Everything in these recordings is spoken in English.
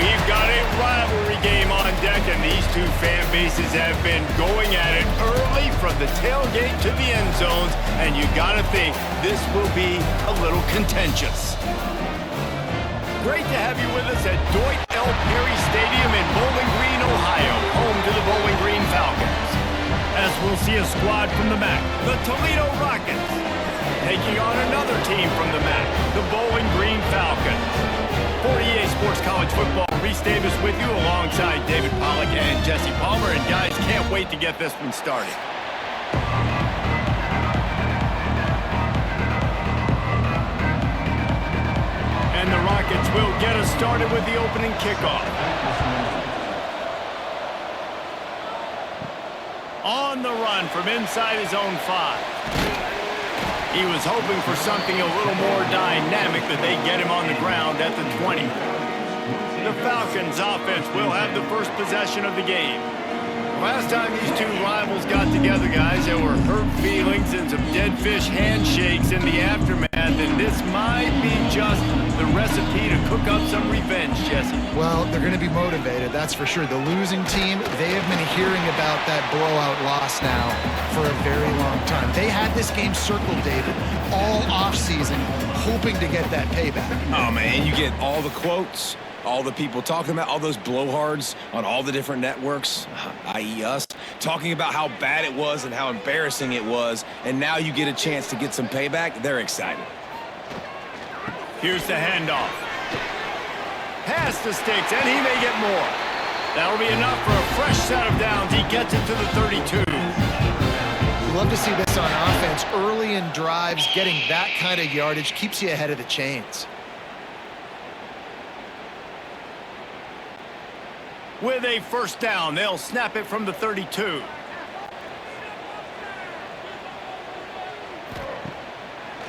We've got a rivalry game on deck, and these two fan bases have been going at it early from the tailgate to the end zones, and you gotta think this will be a little contentious. Great to have you with us at Dwight L. Perry Stadium in Bowling Green, Ohio, home to the Bowling Green Falcons. As we'll see a squad from the MAC, the Toledo Rockets, taking on another team from the MAC, the Bowling Green Falcons. For EA Sports College Football, Reese Davis with you alongside David Pollack and Jesse Palmer. And guys, can't wait to get this one started. And the Rockets will get us started with the opening kickoff. On the run from inside his own 5. He was hoping for something a little more dynamic, that they get him on the ground at the 20. The Falcons offense will have the first possession of the game. Last time these two rivals got together, guys, there were hurt feelings and some dead fish handshakes in the aftermath, and this might be just the recipe to cook up some revenge, Jesse. Well, they're going to be motivated, that's for sure. The losing team, they have been hearing about that blowout loss now for a very long time. They had this game circled, David, all offseason, hoping to get that payback. Oh, man, you get all the quotes, all the people talking about all those blowhards on all the different networks, i.e. us, talking about how bad it was and how embarrassing it was, and now you get a chance to get some payback. They're excited. Here's the handoff. Pass the sticks, and he may get more. That'll be enough for a fresh set of downs. He gets it to the 32. We love to see this on offense. Early in drives, getting that kind of yardage keeps you ahead of the chains. With a first down, they'll snap it from the 32.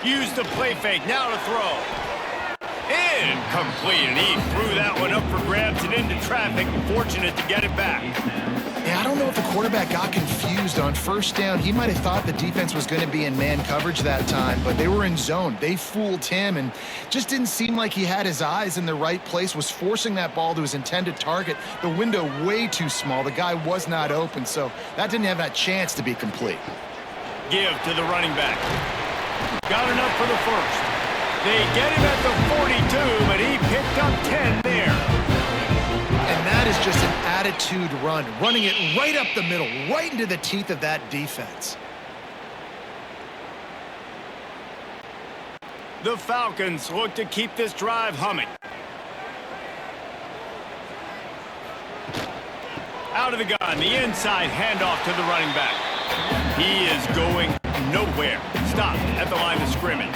Use the play fake, now to throw. Incomplete, and he threw that one up for grabs and into traffic. Fortunate to get it back. Yeah, I don't know if the quarterback got confused on first down. He might have thought the defense was going to be in man coverage that time, but they were in zone. They fooled him and just didn't seem like he had his eyes in the right place, was forcing that ball to his intended target. The window way too small. The guy was not open, so that didn't have that chance to be complete. Give to the running back. Got enough for the first. They get him at the 42, but he picked up 10 there. And that is just an attitude run, running it right up the middle, right into the teeth of that defense. The Falcons look to keep this drive humming. Out of the gun, the inside handoff to the running back. He is going nowhere. Stop at the line of scrimmage.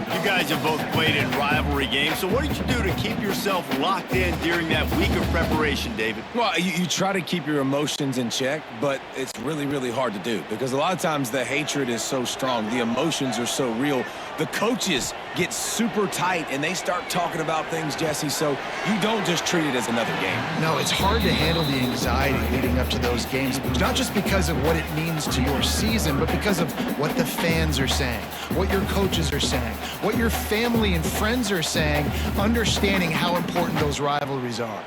You guys have both played in rivalry games, so what did you do to keep yourself locked in during that week of preparation, David? Well, you try to keep your emotions in check, but it's really, really hard to do because a lot of times the hatred is so strong. The emotions are so real. The coaches get super tight, and they start talking about things, Jesse, so you don't just treat it as another game. No, it's hard to handle the anxiety leading up to those games, not just because of what it means to your season, but because of what the fans are saying, what your coaches are saying, what your family and friends are saying, understanding how important those rivalries are.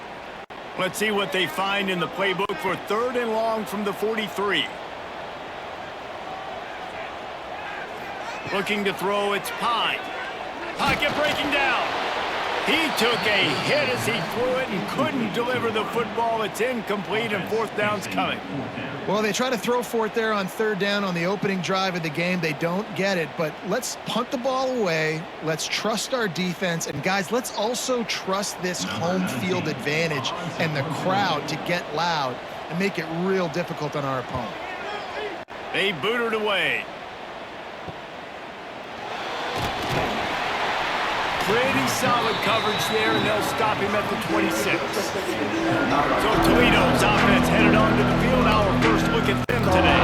Let's see what they find in the playbook for 3rd and long from the 43. Looking to throw, it's Pine. Pocket breaking down. He took a hit as he threw it and couldn't deliver the football. It's incomplete, and 4th down's coming. Well, they try to throw for it there on 3rd down on the opening drive of the game. They don't get it, but let's punt the ball away. Let's trust our defense. And, guys, let's also trust this home field advantage and the crowd to get loud and make it real difficult on our opponent. They boot it away. Pretty solid coverage there, and they'll stop him at the 26. So Toledo's offense headed onto the field. Our first look at them today.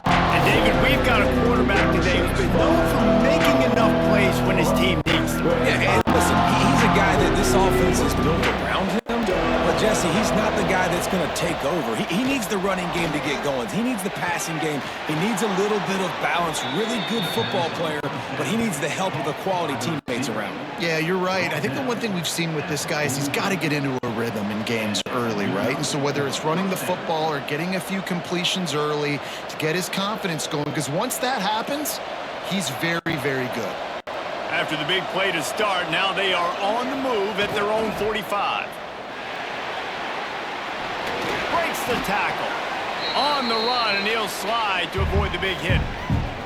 And David, we've got a quarterback today who's been known for making enough plays when his team needs them. Yeah, and listen, he's a guy that this offense is built around him, but Jesse, he's not the guy that's going to take over. He needs the running game to get going. He needs the passing game. He needs a little bit of balance. Really good football player, but he needs the help of the quality teammates around him. Yeah, you're right. I think the one thing we've seen with this guy is he's got to get into a rhythm in games early, right? And so whether it's running the football or getting a few completions early to get his confidence going, because once that happens, he's very, very good. After the big play to start, now they are on the move at their own 45. Breaks the tackle. On the run, and he'll slide to avoid the big hit.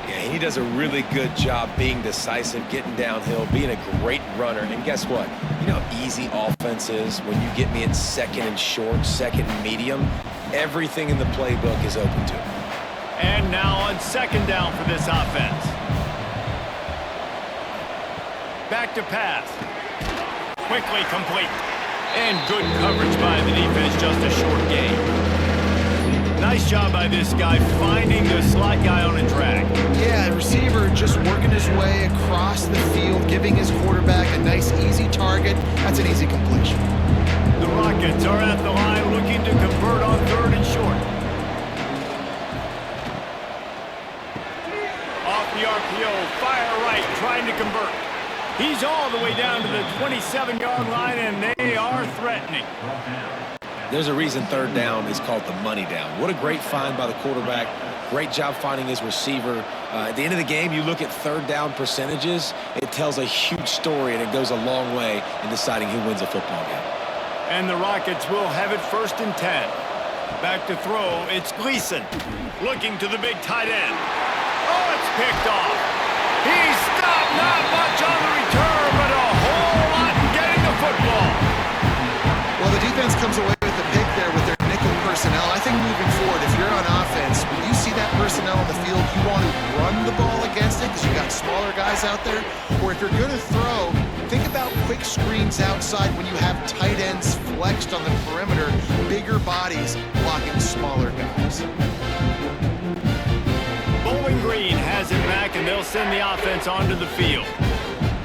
Yeah, he does a really good job being decisive, getting downhill, being a great runner. And guess what? You know how easy offense is when you get me in second and short, second and medium? Everything in the playbook is open to him. And now on second down for this offense. Back to pass. Quickly complete. And good coverage by the defense, just a short gain. Nice job by this guy finding the slot guy on a drag. Yeah, the receiver just working his way across the field, giving his quarterback a nice, easy target. That's an easy completion. The Rockets are at the line looking to convert on third and short. Off the RPO, fire right, trying to convert. He's all the way down to the 27-yard line, and they are threatening. There's a reason third down is called the money down. What a great find by the quarterback. Great job finding his receiver. At the end of the game, you look at third down percentages, it tells a huge story, and it goes a long way in deciding who wins a football game. And the Rockets will have it 1st and 10. Back to throw, it's Gleason. Looking to the big tight end. Oh, it's picked off. He's stopped, not much on the return, but a whole lot in getting the football. Well, the defense comes away with the pick there with their nickel personnel. I think moving forward, if you're on offense, when you see that personnel on the field, you want to run the ball against it because you got smaller guys out there. Or if you're going to throw, think about quick screens outside when you have tight ends flexed on the perimeter, bigger bodies blocking smaller guys. Bowling Green has it back, and they'll send the offense onto the field.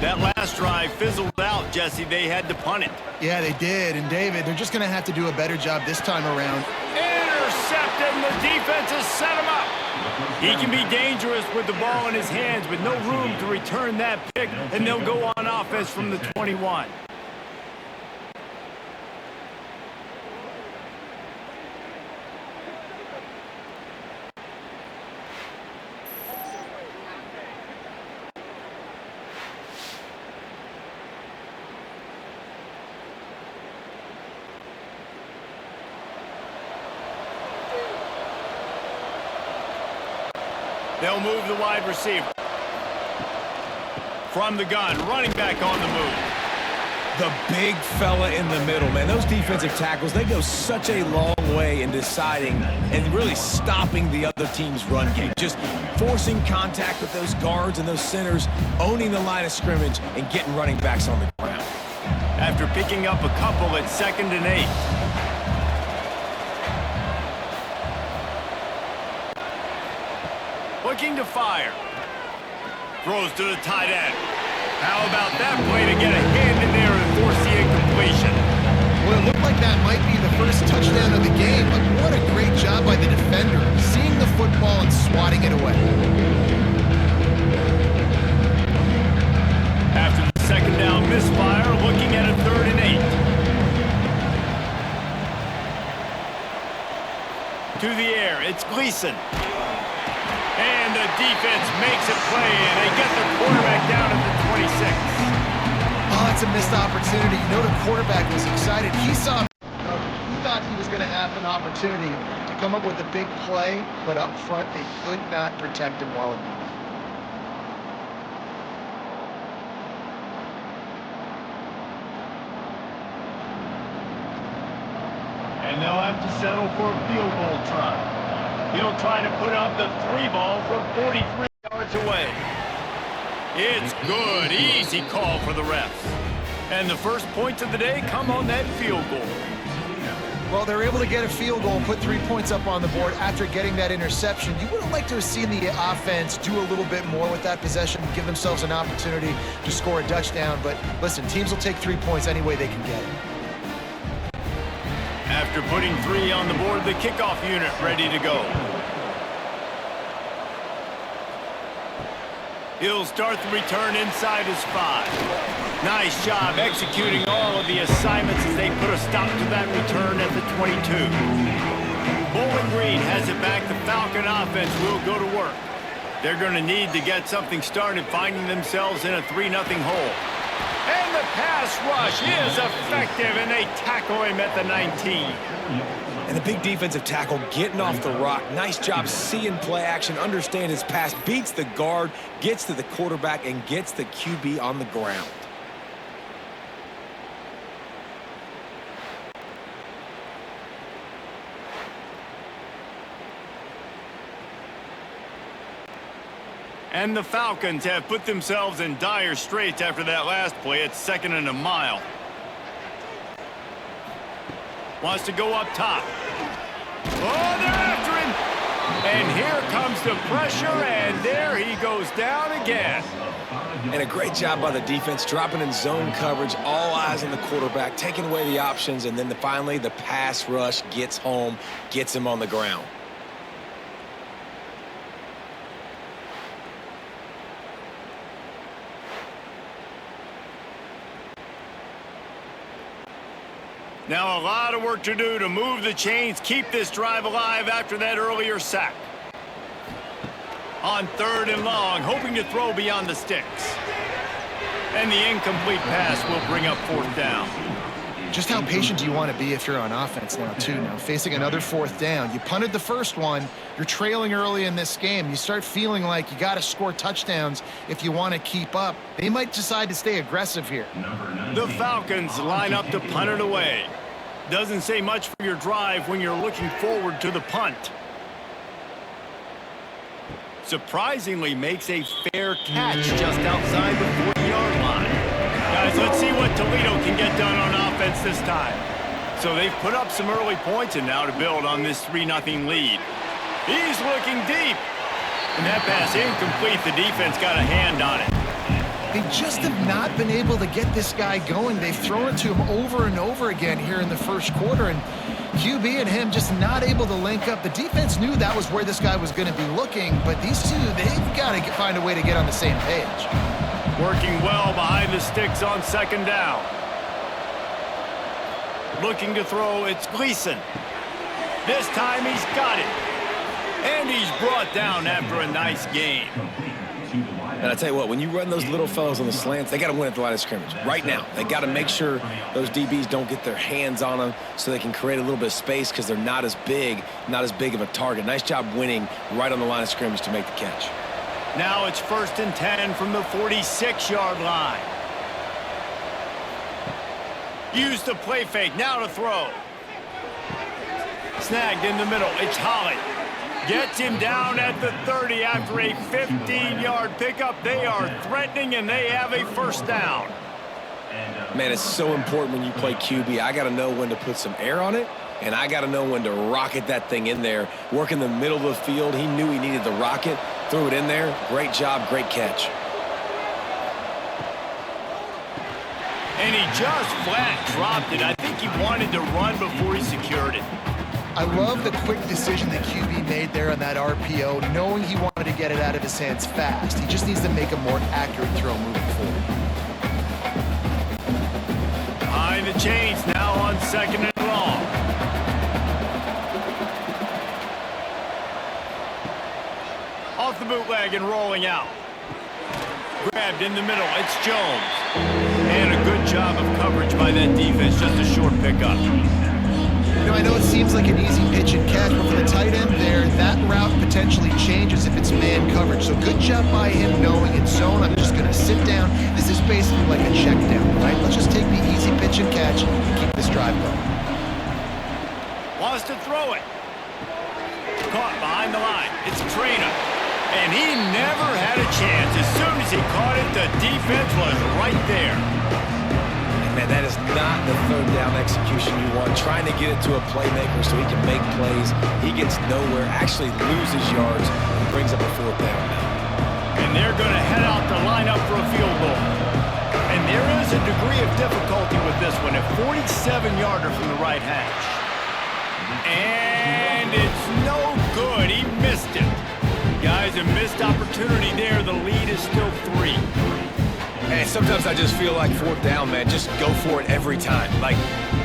That last drive fizzled out, Jesse. They had to punt it. Yeah, they did. And, David, they're just going to have to do a better job this time around. Intercepted, and the defense has set him up. He can be dangerous with the ball in his hands, with no room to return that pick, and they'll go on offense from the 21. They'll move the wide receiver. From the gun, running back on the move. The big fella in the middle, man. Those defensive tackles, they go such a long way in deciding and really stopping the other team's run game. Just forcing contact with those guards and those centers, owning the line of scrimmage, and getting running backs on the ground. After picking up a couple at 2nd and 8. Looking to fire. Throws to the tight end. How about that play to get a hand in there and force the incompletion? Well, it looked like that might be the first touchdown of the game, but what a great job by the defender, seeing the football and swatting it away. After the 2nd down misfire, looking at a 3rd and 8. To the air, it's Gleason. And the defense makes a play, and they get the quarterback down at the 26. Oh, it's a missed opportunity. You know the quarterback was excited. He thought he was going to have an opportunity to come up with a big play, but up front they could not protect him well enough. And they'll have to settle for a field goal try. He'll try to put up the 3 ball from 43 yards away. It's good. Easy call for the refs. And the first points of the day come on that field goal. Well, they're able to get a field goal and put 3 points up on the board after getting that interception. You would have liked to have seen the offense do a little bit more with that possession, give themselves an opportunity to score a touchdown. But listen, teams will take 3 points any way they can get it. after putting 3 on the board, the kickoff unit ready to go. He'll start the return inside his 5. Nice job executing all of the assignments as they put a stop to that return at the 22. Bowling Green has it back. The Falcon offense will go to work. They're going to need to get something started, finding themselves in a 3-0 hole. And the pass rush is effective, and they tackle him at the 19. And the big defensive tackle getting off the rock. Nice job seeing play action, understand his pass, beats the guard, gets to the quarterback, and gets the QB on the ground. And the Falcons have put themselves in dire straits after that last play. It's 2nd and a mile. Wants to go up top. Oh, they're after him. And here comes the pressure, and there he goes down again. And a great job by the defense, dropping in zone coverage, all eyes on the quarterback, taking away the options, and then finally the pass rush gets home, gets him on the ground. Now a lot of work to do to move the chains, keep this drive alive after that earlier sack. On 3rd and long, hoping to throw beyond the sticks. And the incomplete pass will bring up 4th down. Just how patient do you want to be if you're on offense now, too? Now, facing another 4th down. You punted the first one. You're trailing early in this game. You start feeling like you got to score touchdowns if you want to keep up. They might decide to stay aggressive here. The Falcons line up to punt it away. Doesn't say much for your drive when you're looking forward to the punt. Surprisingly makes a fair catch just outside the 40-yard line. Guys, let's see what Toledo can get done on offense this time. So they've put up some early points and now to build on this 3-0 lead. He's looking deep. And that pass incomplete. The defense got a hand on it. They just have not been able to get this guy going. They've thrown it to him over and over again here in the first quarter, and QB and him just not able to link up. The defense knew that was where this guy was going to be looking, but these two, they've got to find a way to get on the same page. Working well behind the sticks on 2nd down. Looking to throw, it's Gleason. This time he's got it. And he's brought down after a nice gain. And I tell you what, when you run those little fellows on the slants, they got to win at the line of scrimmage right now. They got to make sure those DBs don't get their hands on them so they can create a little bit of space because they're not as big of a target. Nice job winning right on the line of scrimmage to make the catch. Now it's 1st and 10 from the 46-yard line. Use the play fake, now to throw. Snagged in the middle, it's Holly. Gets him down at the 30 after a 15-yard pickup. They are threatening, and they have a 1st down. Man, it's so important when you play QB. I got to know when to put some air on it, and I got to know when to rocket that thing in there. Work in the middle of the field. He knew he needed the rocket, threw it in there. Great job, great catch. And he just flat dropped it. I think he wanted to run before he secured it. I love the quick decision that QB made there on that RPO, knowing he wanted to get it out of his hands fast. He just needs to make a more accurate throw moving forward. Behind the chains now on 2nd and long. Off the bootleg and rolling out. Grabbed in the middle, it's Jones. And a good job of coverage by that defense, just a short pickup. You know, I know it seems like an easy pitch and catch, but for the tight end there, that route potentially changes if it's man coverage. So good job by him knowing it's zone. I'm just going to sit down. This is basically like a check down, right? Let's just take the easy pitch and catch and keep this drive going. Wants to throw it. Caught behind the line. It's Trainer. And he never had a chance. As soon as he caught it, the defense was right there. Man, that is not the 3rd down execution you want. Trying to get it to a playmaker so he can make plays. He gets nowhere, actually loses yards, and brings up a 4th down now. And they're going to head out to line up for a field goal. And there is a degree of difficulty with this one, a 47-yarder from the right hash. And it's no good. He missed it. Guys, a missed opportunity there. The lead is still 3. And sometimes I just feel like 4th down, man. Just go for it every time. Like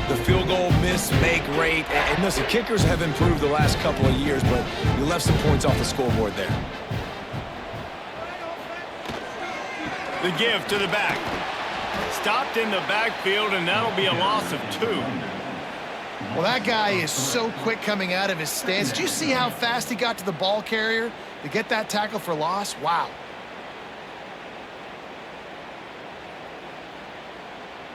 the field goal, miss, make, rate. And listen, kickers have improved the last couple of years, but you left some points off the scoreboard there. The give to the back. Stopped in the backfield, and that'll be a loss of 2. Well, that guy is so quick coming out of his stance. Did you see how fast he got to the ball carrier to get that tackle for loss? Wow.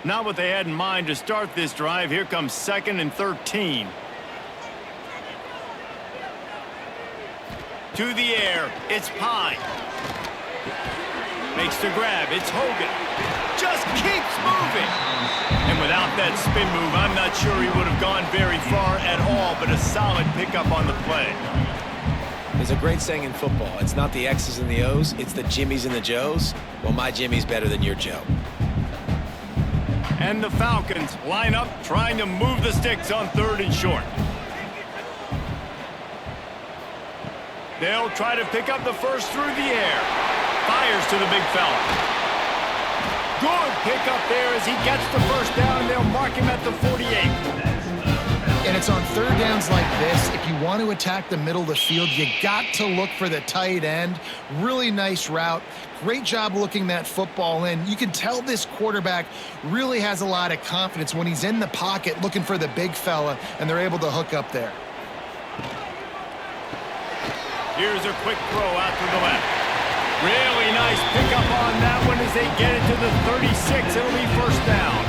Not what they had in mind to start this drive. Here comes 2nd and 13. To the air, it's Pine. Makes the grab, it's Hogan. Just keeps moving. And without that spin move, I'm not sure he would have gone very far at all, but a solid pickup on the play. There's a great saying in football. It's not the X's and the O's, it's the Jimmies and the Joes. Well, my Jimmy's better than your Joe. And the Falcons line up, trying to move the sticks on 3rd and short. They'll try to pick up the first through the air. Fires to the big fella. Good pickup there as he gets the first down, and they'll mark him at the 48. And it's on 3rd downs like this. If you want to attack the middle of the field, you got to look for the tight end. Really nice route. Great job looking that football in. You can tell this quarterback really has a lot of confidence when he's in the pocket looking for the big fella, and they're able to hook up there. Here's a quick throw out to the left. Really nice pickup on that one as they get it to the 36. It'll be first down.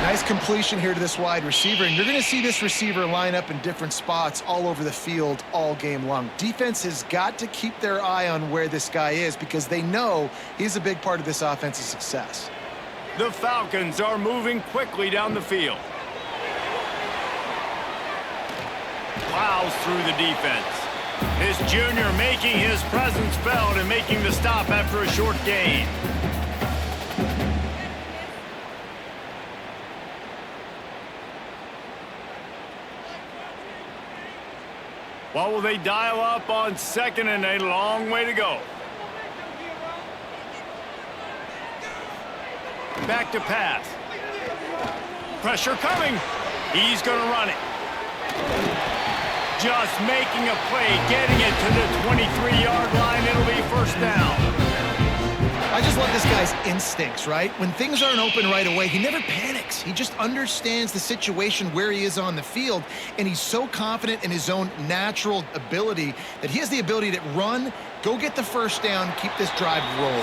Nice completion here to this wide receiver, and you're going to see this receiver line up in different spots all over the field all game long. Defense has got to keep their eye on where this guy is because they know he's a big part of this offense's success. The Falcons are moving quickly down the field. Plows through the defense. This junior making his presence felt and making the stop after a short gain. What will they dial up on 2nd and a long way to go? Back to pass. Pressure coming. He's going to run it. Just making a play, getting it to the 23-yard line. It'll be first down. I just love this guy's instincts, right? When things aren't open right away, he never panics. He just understands the situation where he is on the field, and he's so confident in his own natural ability that he has the ability to run, go get the first down, keep this drive rolling.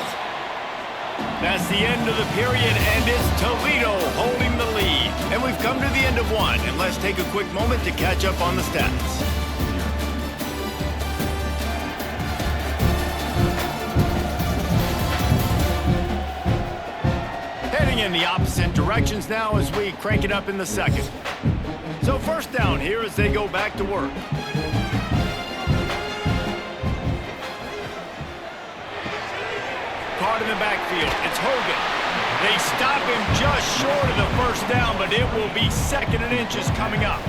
That's the end of the period, and it's Toledo holding the lead. And we've come to the end of one, and let's take a quick moment to catch up on the stats. Heading in the opposite directions now as we crank it up in the 2nd. So first down here as they go back to work. Caught in the backfield. It's Hogan. They stop him just short of the first down, but it will be 2nd and inches coming up.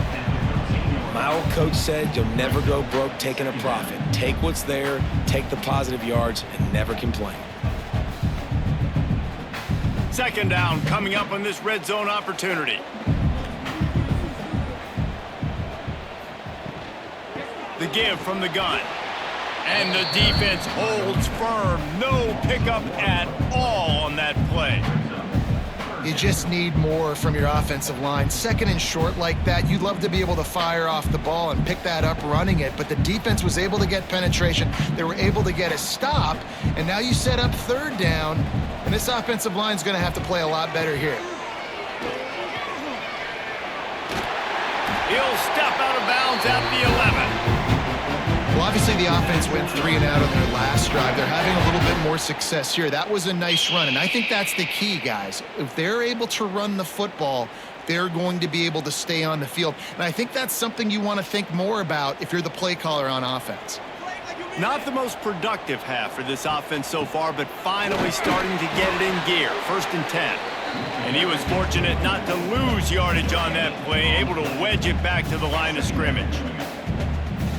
My old coach said you'll never go broke taking a profit. Take what's there, take the positive yards, and never complain. 2nd down coming up on this red zone opportunity. The give from the gun. And the defense holds firm. No pickup at all on that play. You just need more from your offensive line. 2nd and short like that, you'd love to be able to fire off the ball and pick that up running it, but the defense was able to get penetration. They were able to get a stop, and now you set up 3rd down, and this offensive line is going to have to play a lot better here. He'll step out of bounds at the 11. Well, obviously the offense went 3 and out on their last drive. They're having a little bit more success here. That was a nice run, and I think that's the key, guys. If they're able to run the football, they're going to be able to stay on the field. And I think that's something you want to think more about if you're the play caller on offense. Not the most productive half for this offense so far, but finally starting to get it in gear. 1st and 10. And he was fortunate not to lose yardage on that play, able to wedge it back to the line of scrimmage.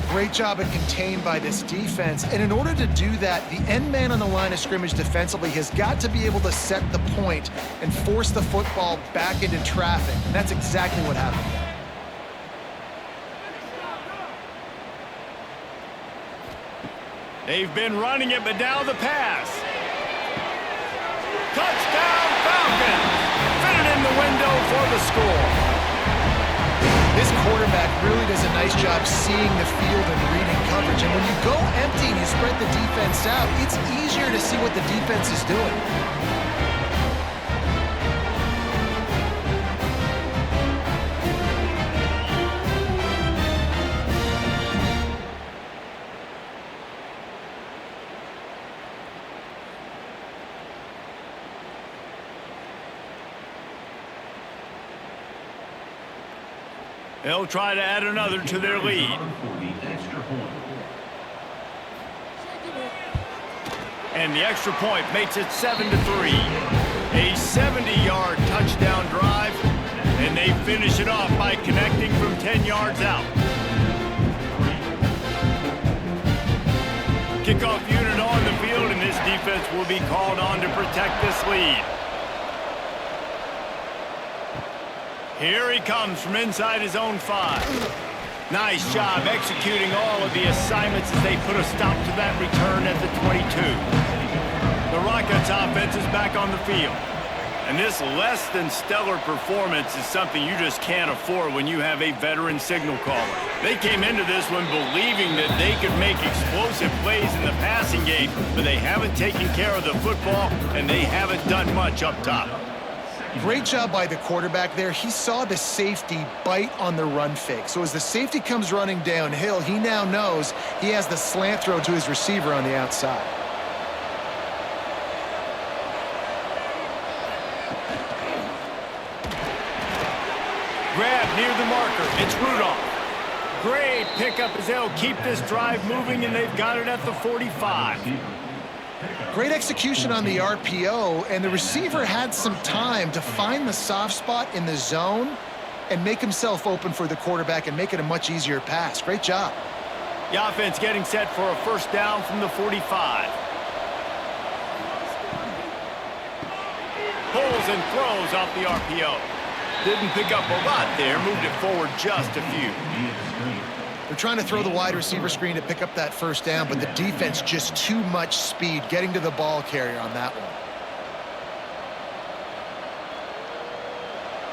Great job at contained by this defense. And in order to do that, the end man on the line of scrimmage defensively has got to be able to set the point and force the football back into traffic. And that's exactly what happened. They've been running it, but now the pass. Touchdown, Falcons! Fit it in the window for the score. This quarterback really does a nice job seeing the field and reading coverage. And when you go empty and you spread the defense out, it's easier to see what the defense is doing. They'll try to add another to their lead. And the extra point makes it 7-3. A 70-yard touchdown drive, and they finish it off by connecting from 10 yards out. Kickoff unit on the field, and this defense will be called on to protect this lead. Here he comes from inside his own 5. Nice job executing all of the assignments as they put a stop to that return at the 22. The Rockets offense is back on the field. And this less than stellar performance is something you just can't afford when you have a veteran signal caller. They came into this one believing that they could make explosive plays in the passing game, but they haven't taken care of the football, and they haven't done much up top. Great job by the quarterback there. He saw the safety bite on the run fake. So as the safety comes running downhill, he now knows he has the slant throw to his receiver on the outside. Grab near the marker. It's Rudolph. Great pickup as they'll keep this drive moving, and they've got it at the 45. Great execution on the RPO, and the receiver had some time to find the soft spot in the zone and make himself open for the quarterback and make it a much easier pass. Great job. The offense getting set for a first down from the 45. Pulls and throws off the RPO. Didn't pick up a lot there, moved it forward just a few. They're trying to throw the wide receiver screen to pick up that first down, but the defense just too much speed getting to the ball carrier on that one.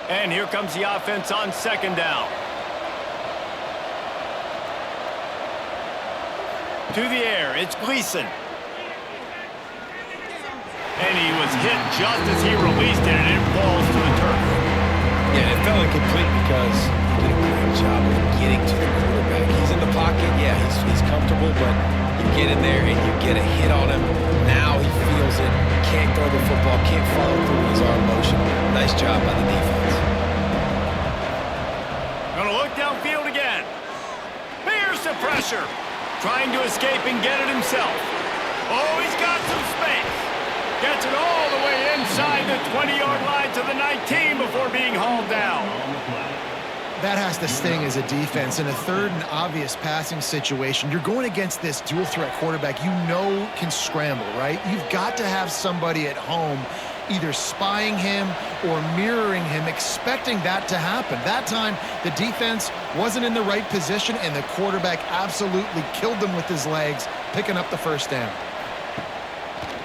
And here comes the offense on second down. To the air, it's Gleason. And he was hit just as he released it, and it falls to the turf. Yeah, it fell incomplete because he did a great job of getting to the quarterback. He's in the pocket. Yeah, he's comfortable, but you get in there and you get a hit on him. Now he feels it. Can't throw the football. Can't follow through his arm motion. Nice job by the defense. Gonna look downfield again. Here's the pressure. Trying to escape and get it himself. Oh, he's got some space. Gets it all the way inside the 20-yard line to the 19 before being hauled down. That has to sting as a defense. In a third and obvious passing situation, you're going against this dual-threat quarterback you know can scramble, right? You've got to have somebody at home either spying him or mirroring him, expecting that to happen. That time, the defense wasn't in the right position, and the quarterback absolutely killed them with his legs, picking up the first down.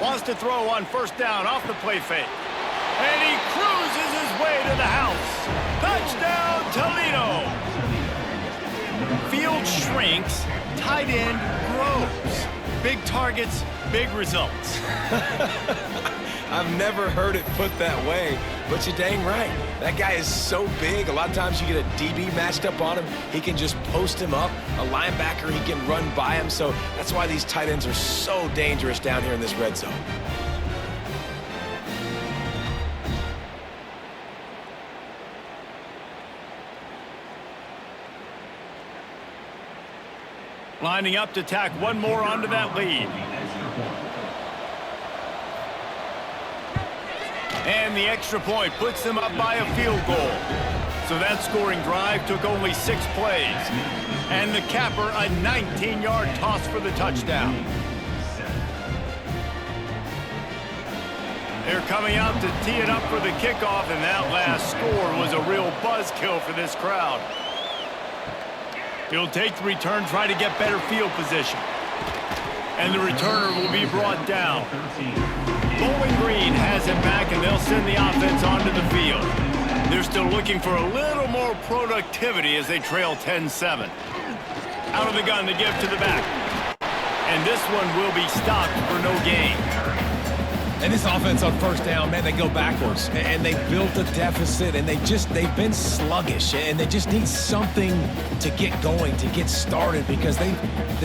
Wants to throw on first down off the play fake. And he cruises his way to the house. Touchdown, Toledo. Field shrinks, tight end grows. Big targets, big results. I've never heard it put that way, but you're dang right. That guy is so big. A lot of times you get a DB matched up on him. He can just post him up. A linebacker, he can run by him. So that's why these tight ends are so dangerous down here in this red zone. Lining up to tack one more onto that lead. And the extra point puts them up by a field goal. So that scoring drive took only 6 plays. And the capper, a 19-yard toss for the touchdown. They're coming out to tee it up for the kickoff, and that last score was a real buzzkill for this crowd. He'll take the return, try to get better field position. And the returner will be brought down. Bowling Green has it back, and they'll send the offense onto the field. They're still looking for a little more productivity as they trail 10-7. Out of the gun to give to the back. And this one will be stopped for no gain. And this offense on first down, man, they go backwards. And they built a deficit, and they've been sluggish. And they just need something to get going, to get started, because they've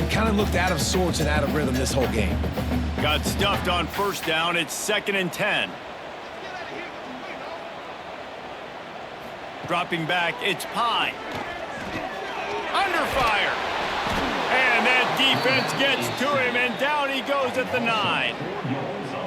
kind of looked out of sorts and out of rhythm this whole game. Got stuffed on first down. It's 2nd and 10. Dropping back, it's Pine. Under fire. And that defense gets to him, and down he goes at the 9.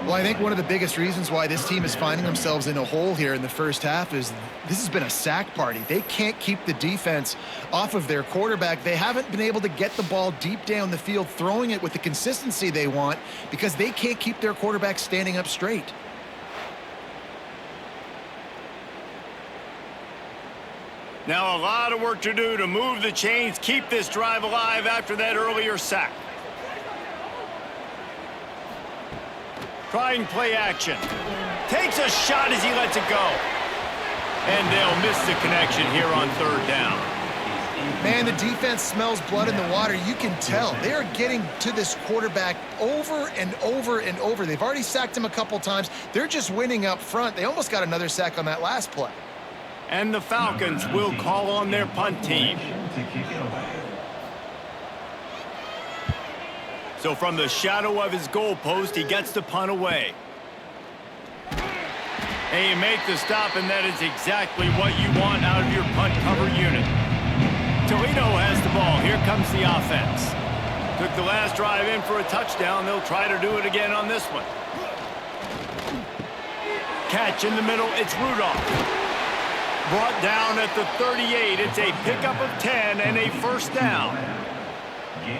Well, I think one of the biggest reasons why this team is finding themselves in a hole here in the first half is this has been a sack party. They can't keep the defense off of their quarterback. They haven't been able to get the ball deep down the field, throwing it with the consistency they want, because they can't keep their quarterback standing up straight. Now a lot of work to do to move the chains, keep this drive alive after that earlier sack. Trying play action. Takes a shot as he lets it go. And they'll miss the connection here on 3rd down. Man, the defense smells blood in the water. You can tell. They are getting to this quarterback over and over and over. They've already sacked him a couple times. They're just winning up front. They almost got another sack on that last play. And the Falcons will call on their punt team. So from the shadow of his goalpost, he gets the punt away. And you make the stop, and that is exactly what you want out of your punt cover unit. Toledo has the ball. Here comes the offense. Took the last drive in for a touchdown. They'll try to do it again on this one. Catch in the middle. It's Rudolph. Brought down at the 38. It's a pickup of 10 and a first down.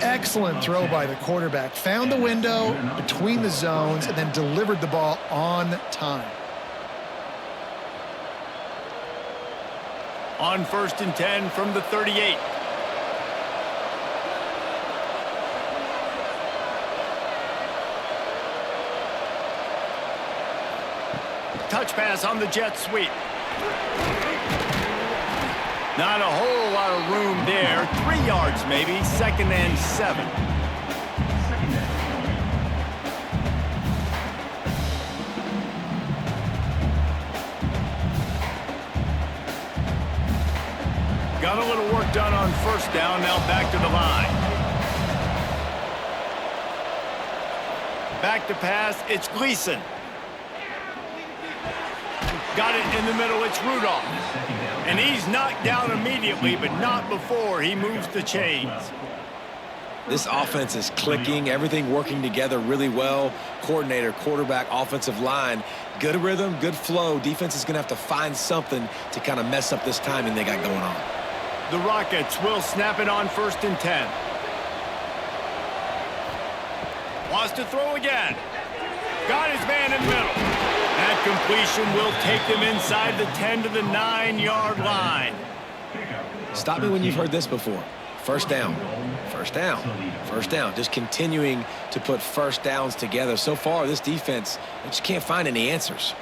Excellent throw by the quarterback. Found the window between the zones and then delivered the ball on time. On 1st and 10 from the 38. Touch pass on the jet sweep. Not a whole lot of room there. 3 yards maybe. 2nd and 7. Got a little work done on first down. Now back to the line. Back to pass. It's Gleason. Got it in the middle. It's Rudolph. And he's knocked down immediately, but not before he moves the chains. This offense is clicking, everything working together really well. Coordinator, quarterback, offensive line, good rhythm, good flow. Defense is going to have to find something to kind of mess up this timing they got going on. The Rockets will snap it on 1st and 10. Wants to throw again. Got his man in the middle. That completion will take them inside the 10 to the 9-yard line. Stop me when you've heard this before. First down, first down, first down. Just continuing to put first downs together. So far, this defense, they just can't find any answers.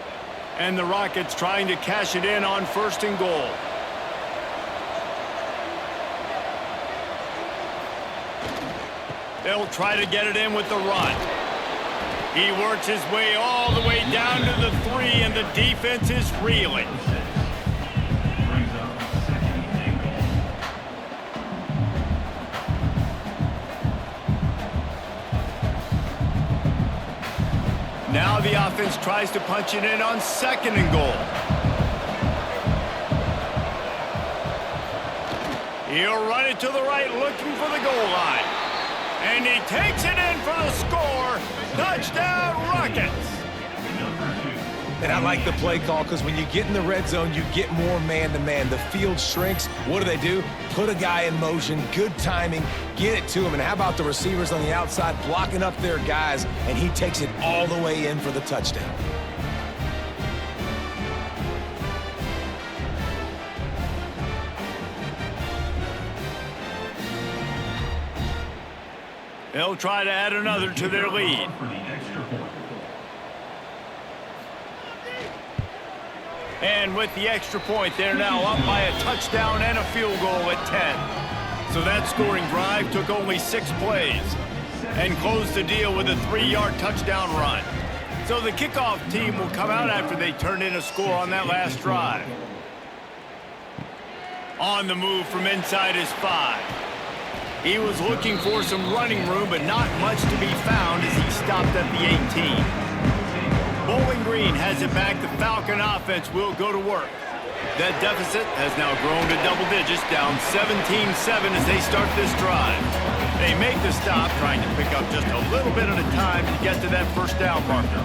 And the Rockets trying to cash it in on 1st and goal. They'll try to get it in with the run. He works his way all the way down to the 3, and the defense is reeling. Now the offense tries to punch it in on 2nd and goal. He'll run it to the right, looking for the goal line. And he takes it in for the score. Touchdown, Rockets. And I like the play call because when you get in the red zone, you get more man-to-man. The field shrinks. What do? Put a guy in motion, good timing, get it to him. And how about the receivers on the outside blocking up their guys, and he takes it all the way in for the touchdown. They'll try to add another to their lead. And with the extra point, they're now up by a touchdown and a field goal at 10. So that scoring drive took only 6 plays and closed the deal with a 3-yard touchdown run. So the kickoff team will come out after they turn in a score on that last drive. On the move from inside his 5. He was looking for some running room, but not much to be found as he stopped at the 18. Bowling Green has it back. The Falcon offense will go to work. That deficit has now grown to double digits, down 17-7 as they start this drive. They make the stop, trying to pick up just a little bit at a time to get to that first down marker.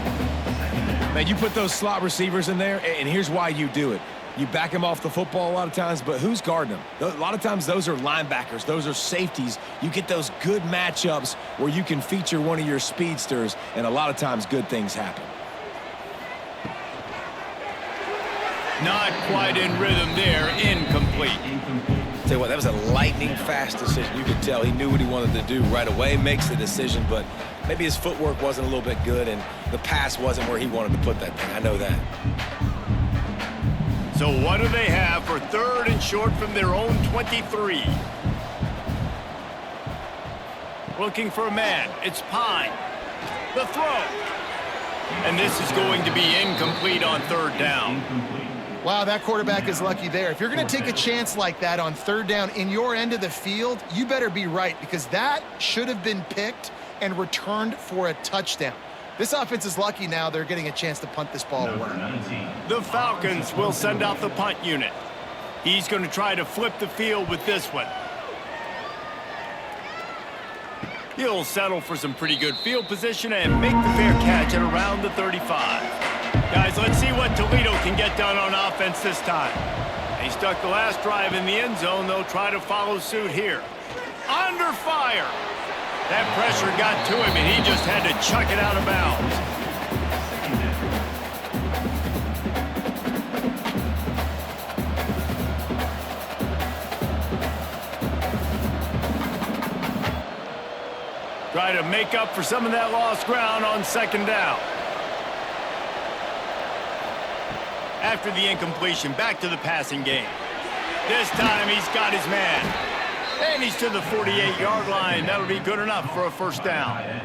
Man, you put those slot receivers in there, and here's why you do it. You back him off the football a lot of times, but who's guarding him? A lot of times those are linebackers. Those are safeties. You get those good matchups where you can feature one of your speedsters, and a lot of times good things happen. Not quite in rhythm there. Incomplete. Tell you what, that was a lightning-fast decision. You could tell he knew what he wanted to do right away, makes the decision, but maybe his footwork wasn't a little bit good, and the pass wasn't where he wanted to put that thing. I know that. So what do they have for 3rd and short from their own 23? Looking for a man. It's Pine. The throw. And this is going to be incomplete on 3rd down. Wow, that quarterback is lucky there. If you're going to take a chance like that on 3rd down in your end of the field, you better be right, because that should have been picked and returned for a touchdown. This offense is lucky now they're getting a chance to punt this ball away. The Falcons will send out the punt unit. He's going to try to flip the field with this one. He'll settle for some pretty good field position and make the fair catch at around the 35. Guys, let's see what Toledo can get done on offense this time. They stuck the last drive in the end zone. They'll try to follow suit here. Under fire. That pressure got to him, and he just had to chuck it out of bounds. Try to make up for some of that lost ground on 2nd down. After the incompletion, back to the passing game. This time he's got his man. And he's to the 48-yard line. That'll be good enough for a 1st down.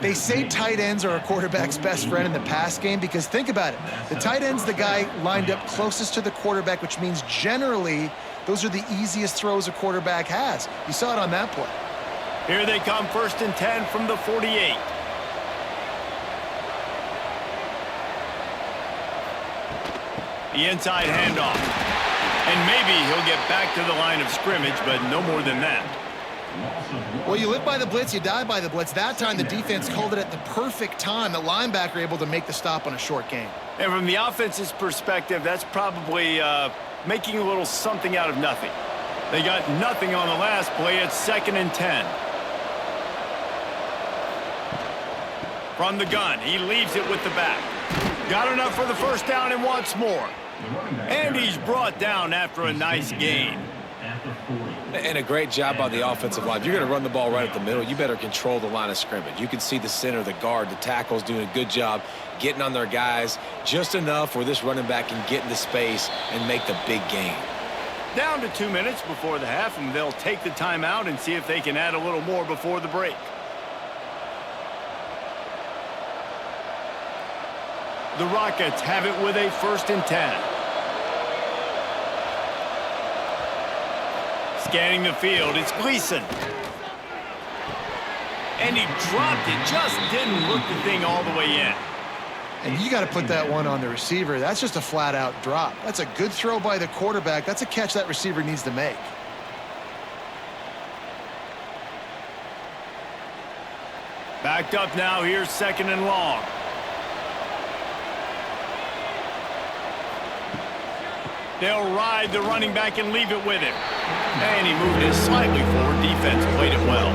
They say tight ends are a quarterback's best friend in the pass game because think about it. The tight end's the guy lined up closest to the quarterback, which means generally those are the easiest throws a quarterback has. You saw it on that play. Here they come, 1st and 10 from the 48. The inside handoff. And maybe he'll get back to the line of scrimmage, but no more than that. Well, you live by the blitz, you die by the blitz. That time the defense called it at the perfect time. The linebacker able to make the stop on a short gain. And from the offense's perspective, that's probably making a little something out of nothing. They got nothing on the last play. It's 2nd and 10. From the gun, he leaves it with the back. Got enough for the 1st down and wants more. And he's brought down after a nice gain. And a great job by the offensive line. If you're going to run the ball right at the middle, you better control the line of scrimmage. You can see the center, the guard, the tackles doing a good job getting on their guys just enough where this running back can get into space and make the big gain. Down to 2 minutes before the half, and they'll take the timeout and see if they can add a little more before the break. The Rockets have it with a 1st and 10. Scanning the field, it's Gleason. And he dropped it, just didn't look the thing all the way in. And you got to put that one on the receiver. That's just a flat-out drop. That's a good throw by the quarterback. That's a catch that receiver needs to make. Backed up now, here's 2nd and long. They'll ride the running back and leave it with him. And he moved it slightly forward. Defense played it well.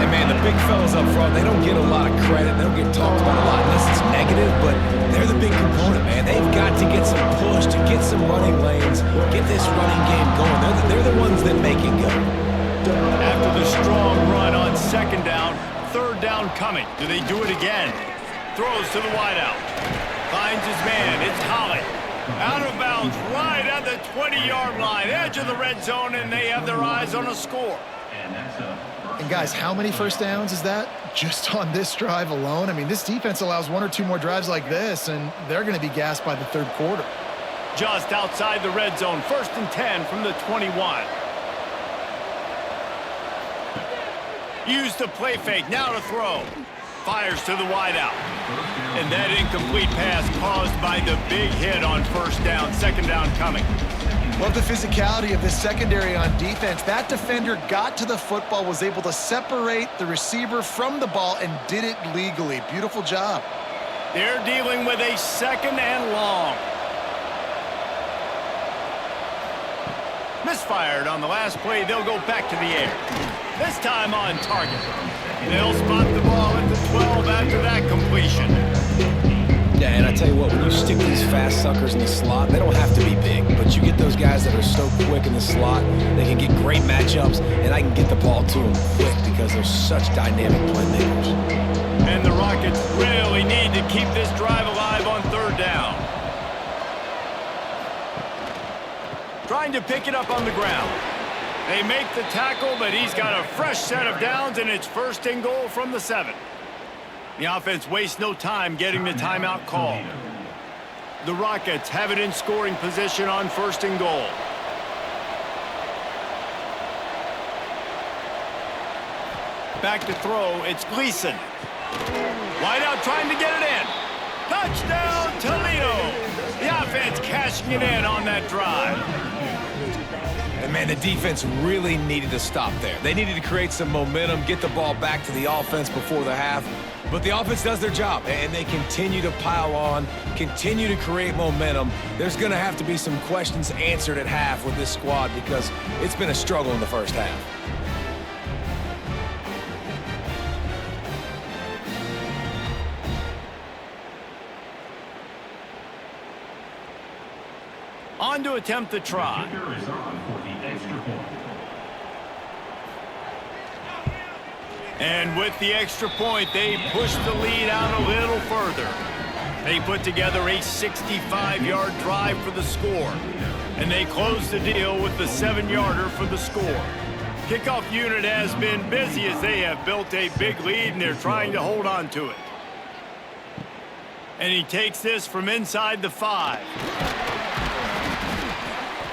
And, man, the big fellas up front, they don't get a lot of credit. They don't get talked about a lot unless it's negative, but they're the big component, man. They've got to get some push, to get some running lanes, get this running game going. They're the ones that make it go. After the strong run on second down, third down coming. Do they do it again? Throws to the wideout. Finds his man. It's Holly. Out of bounds right at the 20-yard line. Edge of the red zone, and they have their eyes on a score. And guys, how many first downs is that just on this drive alone? I mean, this defense allows one or two more drives like this, and they're going to be gassed by the third quarter. Just outside the red zone, 1st and 10 from the 21. Use the play fake, now to throw. Fires to the wideout. And that incomplete pass caused by the big hit on first down, second down coming. Love the physicality of this secondary on defense. That defender got to the football, was able to separate the receiver from the ball, and did it legally. Beautiful job. They're dealing with a 2nd and long. Misfired on the last play. They'll go back to the air. This time on target. They'll spot the ball at the 12 after that completion. Yeah, and I tell you what, when you stick these fast suckers in the slot, they don't have to be big, but you get those guys that are so quick in the slot, they can get great matchups, and I can get the ball to them quick because they're such dynamic playmakers. And the Rockets really need to keep this drive alive on third down. Trying to pick it up on the ground. They make the tackle, but he's got a fresh set of downs, and it's 1st and goal from the 7. The offense wastes no time getting the timeout called. The Rockets have it in scoring position on 1st and goal. Back to throw, it's Gleason. Wide out trying to get it in. Touchdown, Toledo! The offense cashing it in on that drive. And, man, the defense really needed to stop there. They needed to create some momentum, get the ball back to the offense before the half. But the offense does their job, and they continue to pile on, continue to create momentum. There's going to have to be some questions answered at half with this squad because it's been a struggle in the first half. On to attempt the try. And with the extra point, they push the lead out a little further. They put together a 65-yard drive for the score. And they close the deal with the 7-yarder for the score. Kickoff unit has been busy as they have built a big lead, and they're trying to hold on to it. And he takes this from inside the 5.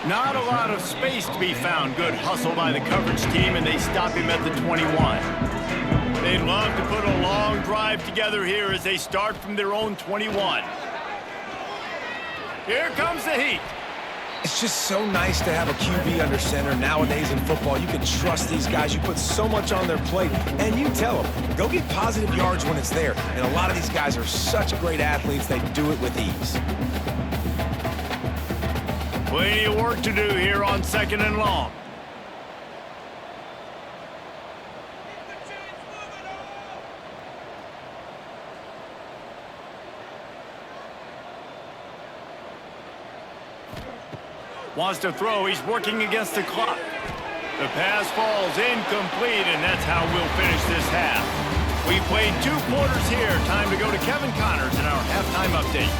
Not a lot of space to be found. Good hustle by the coverage team, and they stop him at the 21. They'd love to put a long drive together here as they start from their own 21. Here comes the heat. It's just so nice to have a QB under center nowadays in football. You can trust these guys. You put so much on their plate, and you tell them, go get positive yards when it's there. And a lot of these guys are such great athletes, they do it with ease. Plenty of work to do here on 2nd and long. Wants to throw. He's working against the clock. The pass falls incomplete, and that's how we'll finish this half. We played 2 quarters here. Time to go to Kevin Connors in our halftime update.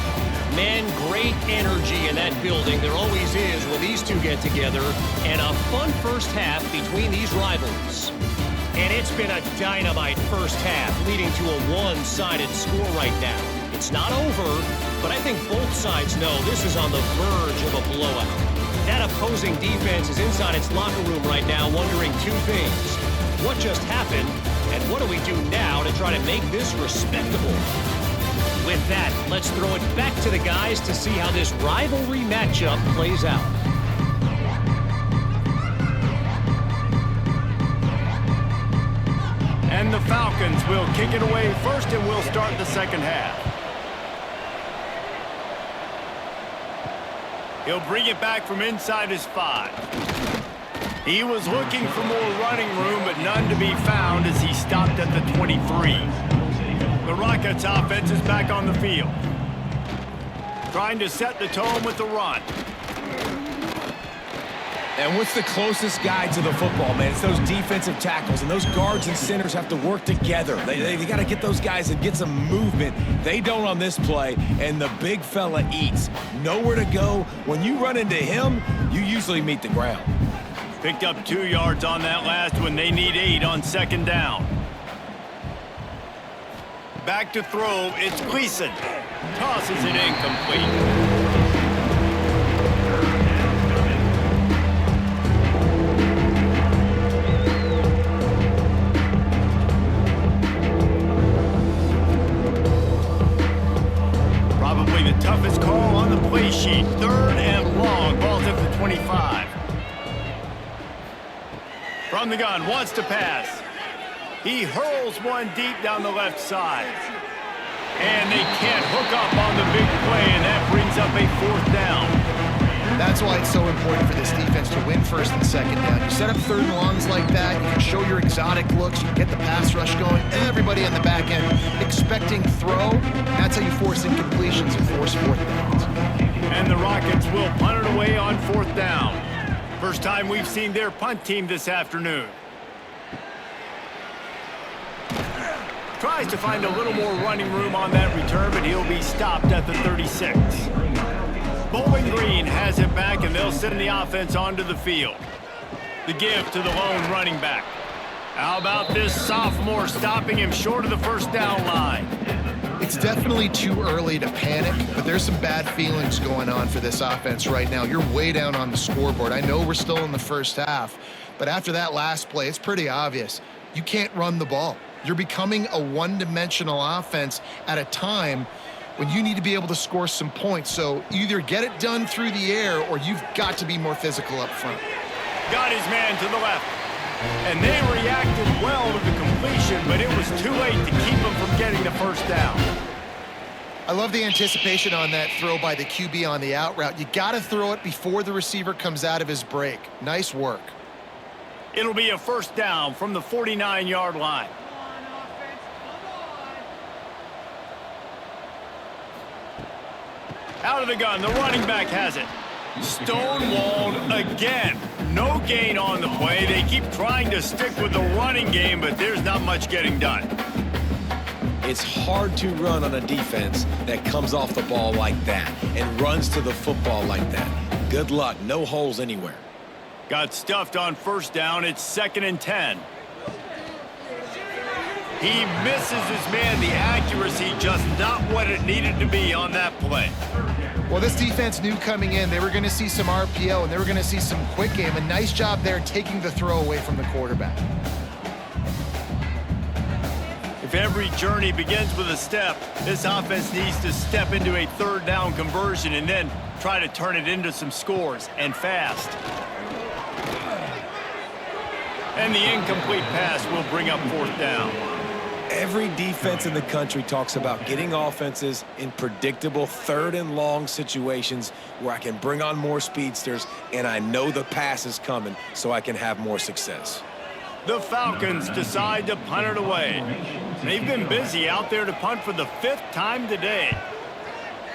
Man, great energy in that building. There always is when these two get together. And a fun first half between these rivals. And it's been a dynamite first half, leading to a one-sided score right now. It's not over, but I think both sides know this is on the verge of a blowout. That opposing defense is inside its locker room right now wondering 2 things. What just happened, and what do we do now to try to make this respectable? With that, let's throw it back to the guys to see how this rivalry matchup plays out. And the Falcons will kick it away first, and we'll start the second half. He'll bring it back from inside his 5. He was looking for more running room, but none to be found as he stopped at the 23. The Rockets offense is back on the field, trying to set the tone with the run. And what's the closest guy to the football, man? It's those defensive tackles, and those guards and centers have to work together. They got to get those guys and get some movement. They don't on this play, and the big fella eats. Nowhere to go. When you run into him, you usually meet the ground. Picked up 2 yards on that last one. They need 8 on 2nd down. Back to throw. It's Gleason. Tosses it incomplete. Probably the toughest call on the play sheet. 3rd and long. Ball's at the 25. From the gun, wants to pass. He hurls one deep down the left side. And they can't hook up on the big play, and that brings up a 4th down. That's why it's so important for this defense to win 1st and 2nd down. You set up 3rd and longs like that, you can show your exotic looks, you can get the pass rush going, everybody on the back end expecting throw. That's how you force incompletions and force 4th downs. And the Rockets will punt it away on 4th down. First time we've seen their punt team this afternoon. Tries to find a little more running room on that return, but he'll be stopped at the 36. Bowling Green has it back, and they'll send the offense onto the field. The give to the lone running back. How about this sophomore stopping him short of the 1st down line? It's definitely too early to panic, but there's some bad feelings going on for this offense right now. You're way down on the scoreboard. I know we're still in the 1st half, but after that last play, it's pretty obvious. You can't run the ball. You're becoming a one-dimensional offense at a time when you need to be able to score some points. So either get it done through the air or you've got to be more physical up front. Got his man to the left. And they reacted well to the completion, but it was too late to keep him from getting the 1st down. I love the anticipation on that throw by the QB on the out route. You got to throw it before the receiver comes out of his break. Nice work. It'll be a 1st down from the 49-yard line. Out of the gun, the running back has it. Stonewalled again. No gain on the play. They keep trying to stick with the running game, but there's not much getting done. It's hard to run on a defense that comes off the ball like that and runs to the football like that. Good luck. No holes anywhere. Got stuffed on 1st down. It's 2nd and 10. He misses his man. The accuracy just not what it needed to be on that play. Well, this defense knew coming in they were going to see some RPO and they were going to see some quick game. A nice job there taking the throw away from the quarterback. If every journey begins with a step, this offense needs to step into a 3rd down conversion and then try to turn it into some scores, and fast. And the incomplete pass will bring up 4th down. Every defense in the country talks about getting offenses in predictable 3rd and long situations where I can bring on more speedsters and I know the pass is coming so I can have more success. The Falcons decide to punt it away. They've been busy out there to punt for the 5th time today.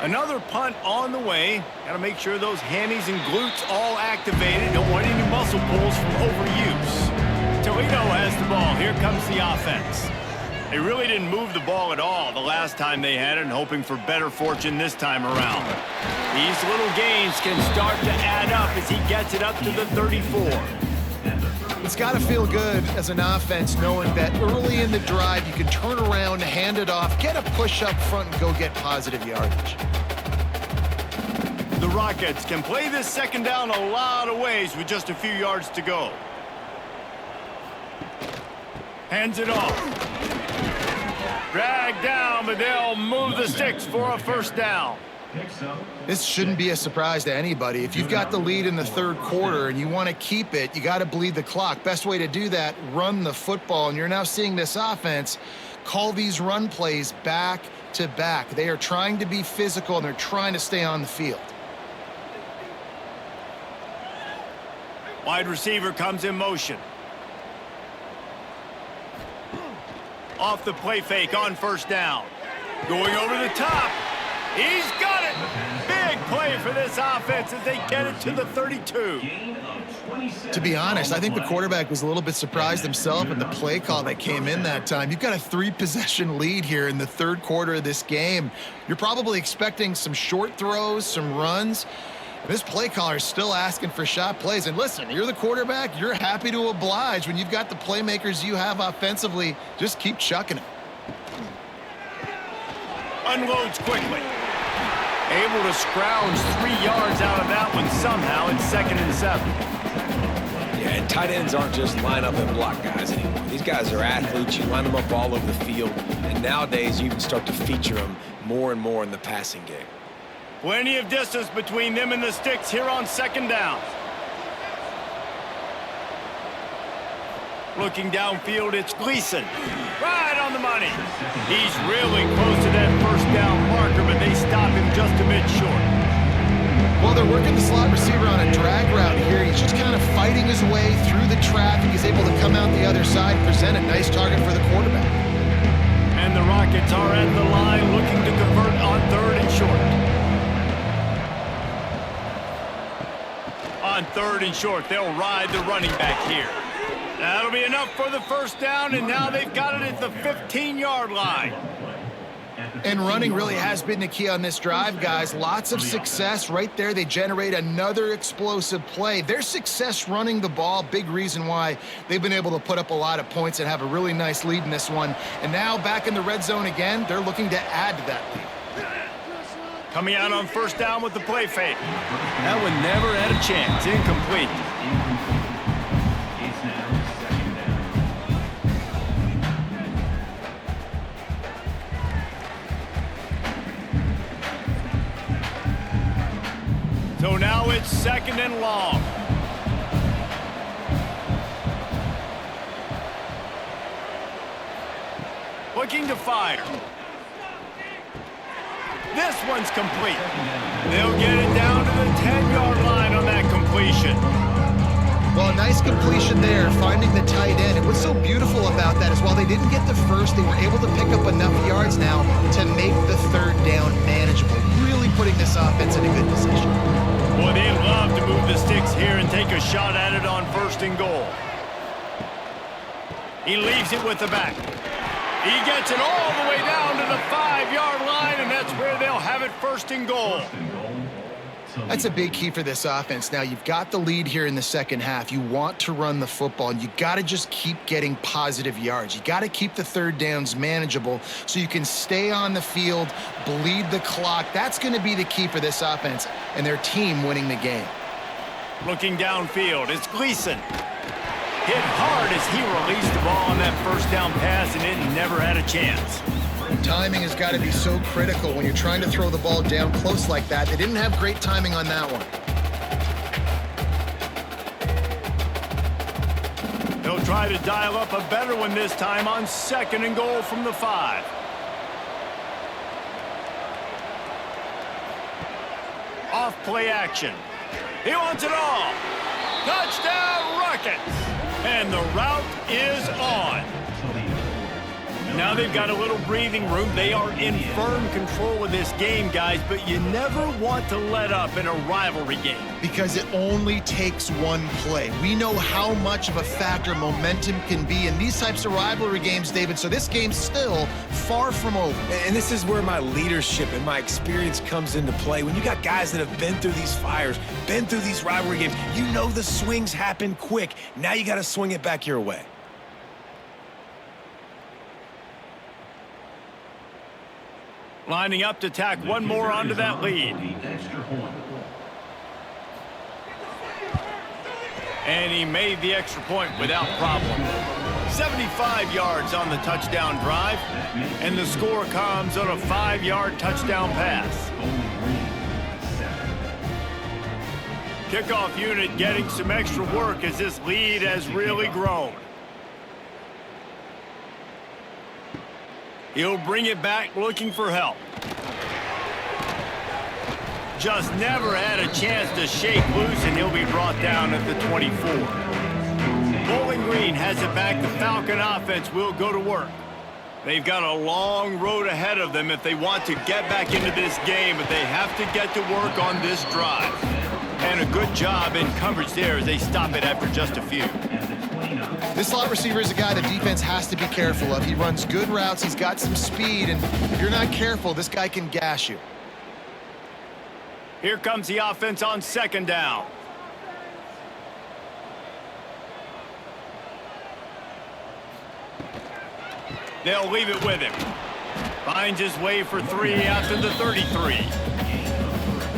Another punt on the way. Got to make sure those hammies and glutes all activated. Don't want any muscle pulls from overuse. Toledo has the ball. Here comes the offense. They really didn't move the ball at all the last time they had it, and hoping for better fortune this time around. These little gains can start to add up as he gets it up to the 34. It's got to feel good as an offense knowing that early in the drive you can turn around, hand it off, get a push up front, and go get positive yardage. The Rockets can play this 2nd down a lot of ways with just a few yards to go. Hands it off. Drag down, but they'll move the sticks for a 1st down. This shouldn't be a surprise to anybody. If you've got the lead in the 3rd quarter and you want to keep it, you got to bleed the clock. Best way to do that, run the football. And you're now seeing this offense call these run plays back to back. They are trying to be physical and they're trying to stay on the field. Wide receiver comes in motion. Off the play fake on first down. Going over the top. He's got it. Big play for this offense as they get it to the 32. To be honest, I think the quarterback was a little bit surprised himself at the play call that came in that time. You've got a 3-possession lead here in the third quarter of this game. You're probably expecting some short throws, some runs. This play caller is still asking for shot plays. And listen, you're the quarterback. You're happy to oblige. When you've got the playmakers you have offensively, just keep chucking it. Unloads quickly. Able to scrounge 3 yards out of that one somehow. It's 2nd and 7. Yeah, and tight ends aren't just line up and block guys anymore. These guys are athletes. You line them up all over the field. And nowadays, you can start to feature them more and more in the passing game. Plenty of distance between them and the sticks here on 2nd down. Looking downfield, it's Gleason. Right on the money. He's really close to that first down marker, but they stop him just a bit short. Well, they're working the slot receiver on a drag route here. He's just kind of fighting his way through the traffic. He's able to come out the other side, present a nice target for the quarterback. And the Rockets are at the line looking to convert on 3rd and short. On 3rd and short, they'll ride the running back here. That'll be enough for the first down, and now they've got it at the 15-yard line. And running really has been the key on this drive, guys. Lots of success right there. They generate another explosive play. Their success running the ball, big reason why they've been able to put up a lot of points and have a really nice lead in this one. And now back in the red zone again, they're looking to add to that lead. Coming out on first down with the play fake. That one never had a chance. Incomplete. So now it's 2nd and long. Looking to fire. This one's complete. They'll get it down to the 10-yard line on that completion. Well, a nice completion there, finding the tight end. And what's so beautiful about that is while they didn't get the first, they were able to pick up enough yards now to make the 3rd down manageable. Really putting this offense in a good position. Boy, they love to move the sticks here and take a shot at it on 1st and goal. He leaves it with the back. He gets it all the way down to the 5-yard line, and that's where they'll have it 1st and goal. That's a big key for this offense. Now, you've got the lead here in the second half. You want to run the football, and you got to just keep getting positive yards. You got to keep the 3rd downs manageable so you can stay on the field, bleed the clock. That's going to be the key for this offense and their team winning the game. Looking downfield, it's Gleason. Hit hard as he released the ball on that first down pass, and it never had a chance. Timing has got to be so critical when you're trying to throw the ball down close like that. They didn't have great timing on that one. They'll try to dial up a better one this time on 2nd and goal from the 5. Off play action. He wants it all. Touchdown Rockets. And the route is on. Now they've got a little breathing room. They are in firm control of this game, guys, but you never want to let up in a rivalry game. Because it only takes one play. We know how much of a factor momentum can be in these types of rivalry games, David, so this game's still far from over. And this is where my leadership and my experience comes into play. When you got guys that have been through these fires, been through these rivalry games, you know the swings happen quick. Now you got to swing it back your way. Lining up to tack one more onto that lead. And he made the extra point without problem. 75 yards on the touchdown drive, and the score comes on a 5-yard touchdown pass. Kickoff unit getting some extra work as this lead has really grown. He'll bring it back looking for help. Just never had a chance to shake loose, and he'll be brought down at the 24. Bowling Green has it back. The Falcon offense will go to work. They've got a long road ahead of them if they want to get back into this game, but they have to get to work on this drive. And a good job in coverage there as they stop it after just a few. This slot receiver is a guy the defense has to be careful of. He runs good routes, he's got some speed, and if you're not careful, this guy can gash you. Here comes the offense on second down. They'll leave it with him. Finds his way for 3 after the 33.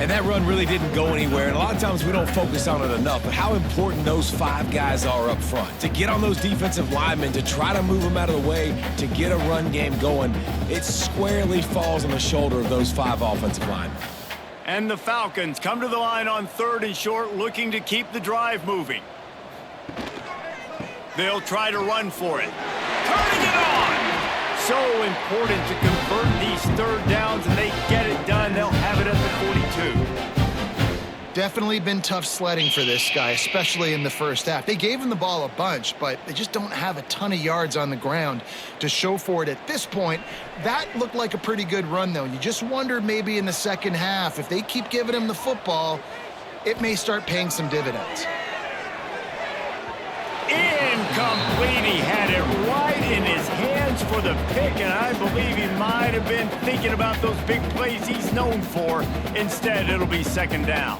And that run really didn't go anywhere, and a lot of times we don't focus on it enough, but how important those 5 guys are up front. To get on those defensive linemen, to try to move them out of the way, to get a run game going, it squarely falls on the shoulder of those 5 offensive linemen. And the Falcons come to the line on 3rd and short, looking to keep the drive moving. They'll try to run for it. Turning it on! So important to convert these 3rd downs, and they get it done. They'll have it at the 42. Definitely been tough sledding for this guy, especially in the first half. They gave him the ball a bunch, but they just don't have a ton of yards on the ground to show for it at this point. That looked like a pretty good run, though. You just wondered maybe in the second half, if they keep giving him the football, it may start paying some dividends. Incomplete. He had it right in his hands for the pick, and I believe he might have been thinking about those big plays he's known for. Instead, it'll be second down.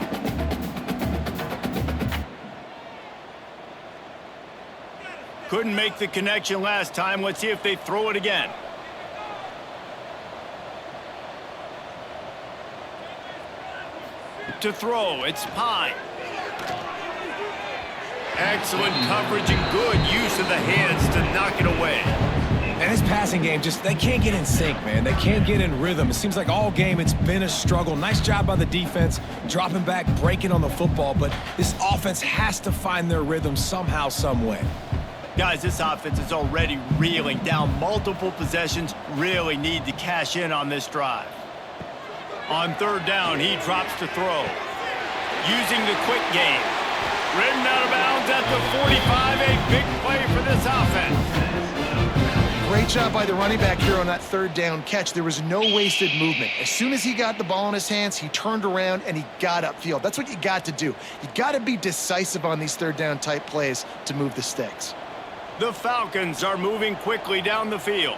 Couldn't make the connection last time. Let's see if they throw it again. To throw, it's Pine. Excellent coverage and good use of the hands to knock it away. And his passing game, they can't get in sync, man. They can't get in rhythm. It seems like all game it's been a struggle. Nice job by the defense, dropping back, breaking on the football, but this offense has to find their rhythm somehow, some way. Guys, this offense is already reeling down multiple possessions. Really need to cash in on this drive. On 3rd down, he drops to throw. Using the quick game. Ridden out of bounds at the 45. A big play for this offense. Great job by the running back here on that 3rd down catch. There was no wasted movement. As soon as he got the ball in his hands, he turned around and he got upfield. That's what you got to do. You got to be decisive on these 3rd down type plays to move the sticks. The Falcons are moving quickly down the field.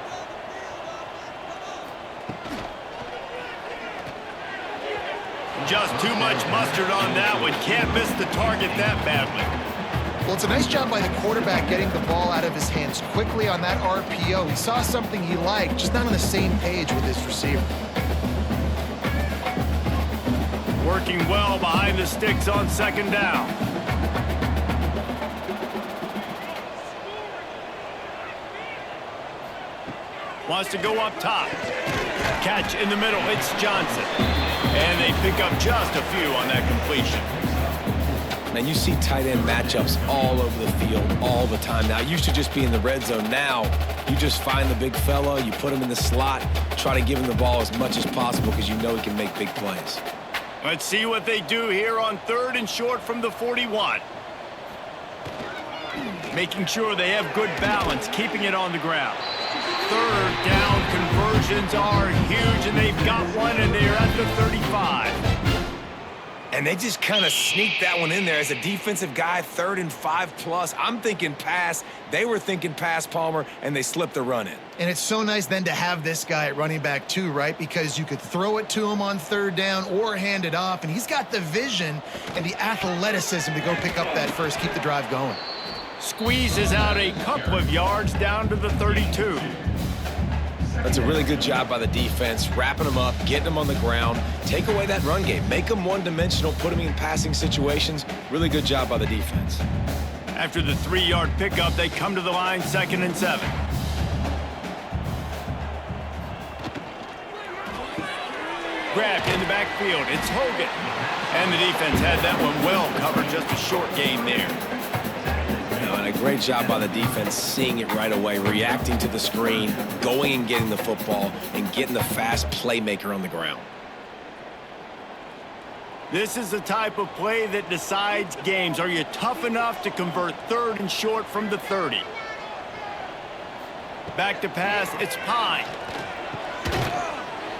Just too much mustard on that one. Can't miss the target that badly. Well, it's a nice job by the quarterback getting the ball out of his hands quickly on that RPO. He saw something he liked, just not on the same page with his receiver. Working well behind the sticks on 2nd down. Wants to go up top. Catch in the middle. It's Johnson. And they pick up just a few on that completion. Man, you see tight end matchups all over the field all the time now. It used to just be in the red zone. Now you just find the big fella, you put him in the slot, try to give him the ball as much as possible because you know he can make big plays. Let's see what they do here on 3rd and short from the 41. Making sure they have good balance, keeping it on the ground. 3rd down conversions are huge, and they've got one, and they're at the 35. And they just kind of sneaked that one in there as a defensive guy, 3rd and 5+. I'm thinking pass. They were thinking pass, Palmer, and they slipped the run in. And it's so nice then to have this guy at running back too, right? Because you could throw it to him on 3rd down or hand it off, and he's got the vision and the athleticism to go pick up that first, keep the drive going. Squeezes out a couple of yards down to the 32. That's a really good job by the defense, wrapping them up, getting them on the ground, take away that run game, make them one-dimensional, put them in passing situations. Really good job by the defense. After the 3-yard pickup, they come to the line 2nd and 7. Grabbed in the backfield, it's Hogan. And the defense had that one well covered, just a short game there. And a great job by the defense, seeing it right away, reacting to the screen, going and getting the football, and getting the fast playmaker on the ground. This is the type of play that decides games. Are you tough enough to convert 3rd and short from the 30? Back to pass, it's Pine.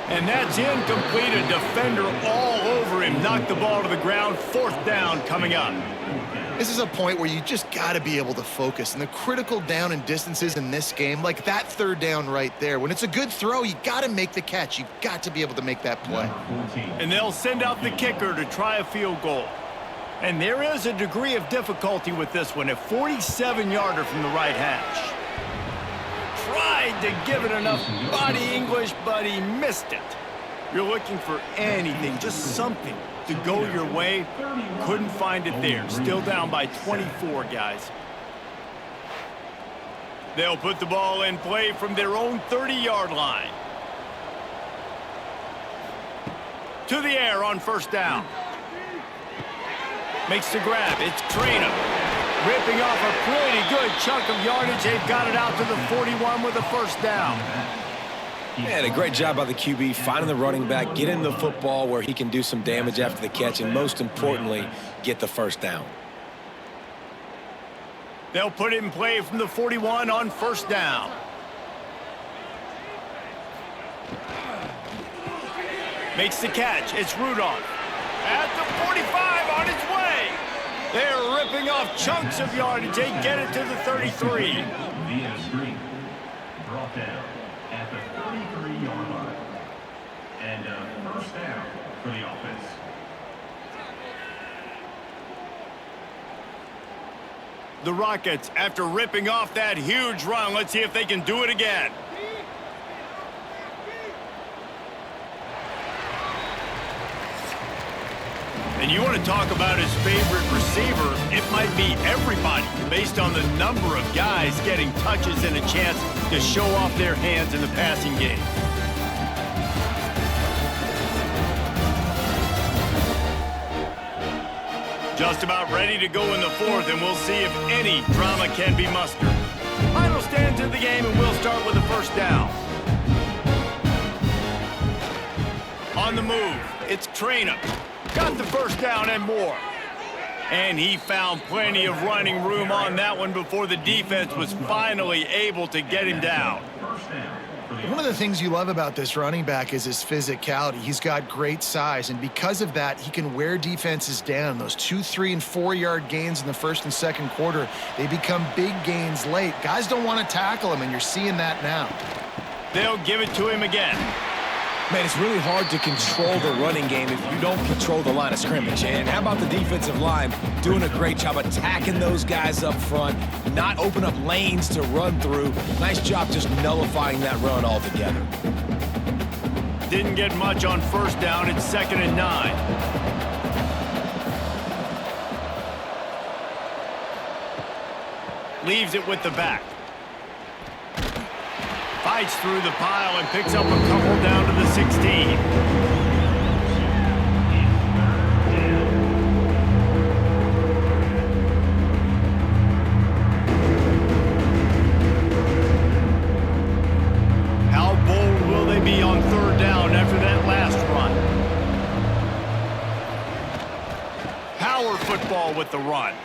And that's incomplete. A defender all over him. Knocked the ball to the ground. 4th down coming up. This is a point where you just got to be able to focus. And the critical down and distances in this game, like that 3rd down right there, when it's a good throw, you got to make the catch. You've got to be able to make that play. And they'll send out the kicker to try a field goal. And there is a degree of difficulty with this one. A 47-yarder from the right hash. Tried to give it enough body English, but he missed it. You're looking for anything, just something to go your way. Couldn't find it there. Still down by 24, guys. They'll put the ball in play from their own 30-yard line. To the air on 1st down. Makes the grab. It's Toledo. Ripping off a pretty good chunk of yardage. They've got it out to the 41 with a 1st down. And a great job by the QB finding the running back, getting the football where he can do some damage after the catch, and most importantly, get the 1st down. They'll put it in play from the 41 on 1st down. Makes the catch. It's Rudolph. At the 45 on its way. They're ripping off chunks of yardage. They get it to the 33. Brought down at the 33-yard line. And 1st down for the offense. The Rockets, after ripping off that huge run, let's see if they can do it again. And you want to talk about his favorite receiver, it might be everybody based on the number of guys getting touches and a chance to show off their hands in the passing game. Just about ready to go in the 4th, and we'll see if any drama can be mustered. Final stands in the game, and we'll start with the 1st down. On the move, it's Toledo. Got the 1st down and more. And he found plenty of running room on that one before the defense was finally able to get him down. One of the things you love about this running back is his physicality. He's got great size, and because of that, he can wear defenses down. Those 2, 3, and 4-yard gains in the 1st and 2nd quarter, they become big gains late. Guys don't want to tackle him, and you're seeing that now. They'll give it to him again. Man, it's really hard to control the running game if you don't control the line of scrimmage. And how about the defensive line doing a great job attacking those guys up front, not open up lanes to run through. Nice job just nullifying that run altogether. Didn't get much on 1st down. It's 2nd and 9. Leaves it with the back. Fights through the pile and picks up a couple down to the 16. How bold will they be on 3rd down after that last run? Power football with the run.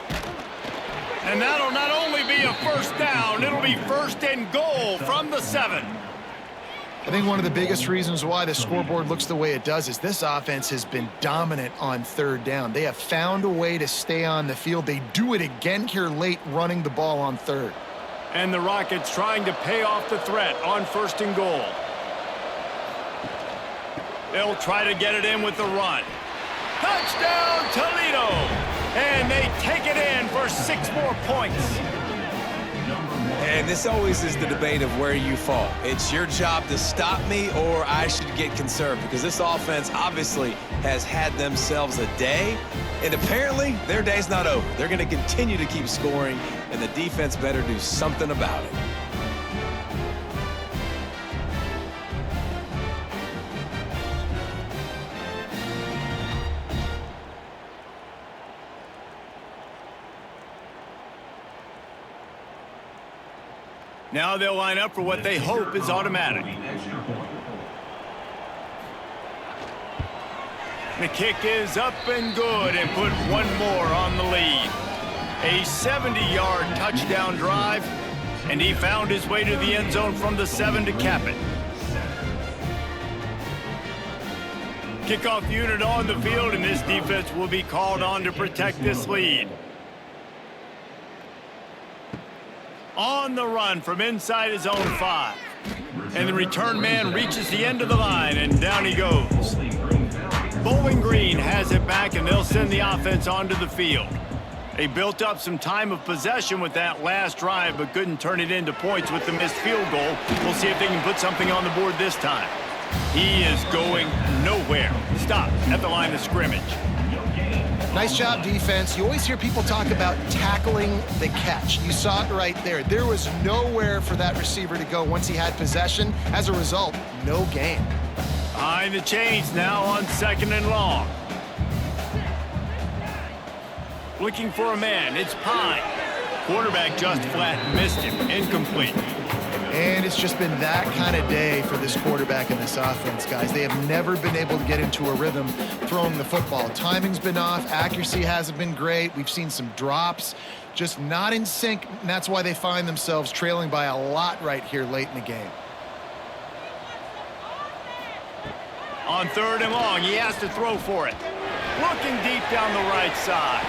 And that'll not only be a 1st down, it'll be 1st and goal from the 7. I think one of the biggest reasons why the scoreboard looks the way it does is this offense has been dominant on 3rd down. They have found a way to stay on the field. They do it again here late, running the ball on 3rd. And the Rockets trying to pay off the threat on 1st and goal. They'll try to get it in with the run. Touchdown, Toledo! And they take it in for 6 more points. And this always is the debate of where you fall. It's your job to stop me, or I should get conserved, because this offense obviously has had themselves a day, and apparently their day's not over. They're going to continue to keep scoring, and the defense better do something about it. Now they'll line up for what they hope is automatic. The kick is up and good and put one more on the lead. A 70-yard touchdown drive, and he found his way to the end zone from the 7 to cap it. Kickoff unit on the field, and this defense will be called on to protect this lead. On the run from inside his own 5. And the return man reaches the end of the line, and down he goes. Bowling Green has it back, and they'll send the offense onto the field. They built up some time of possession with that last drive, but couldn't turn it into points with the missed field goal. We'll see if they can put something on the board this time. He is going nowhere. Stop at the line of scrimmage. Nice job, defense. You always hear people talk about tackling the catch. You saw it right there. There was nowhere for that receiver to go once he had possession. As a result, no gain. Behind the chains now on 2nd and long. Looking for a man, it's Pine. Quarterback just flat missed him, incomplete. And it's just been that kind of day for this quarterback and this offense, guys. They have never been able to get into a rhythm throwing the football. Timing's been off, accuracy hasn't been great. We've seen some drops, just not in sync, and that's why they find themselves trailing by a lot right here late in the game. On 3rd and long, he has to throw for it. Looking deep down the right side.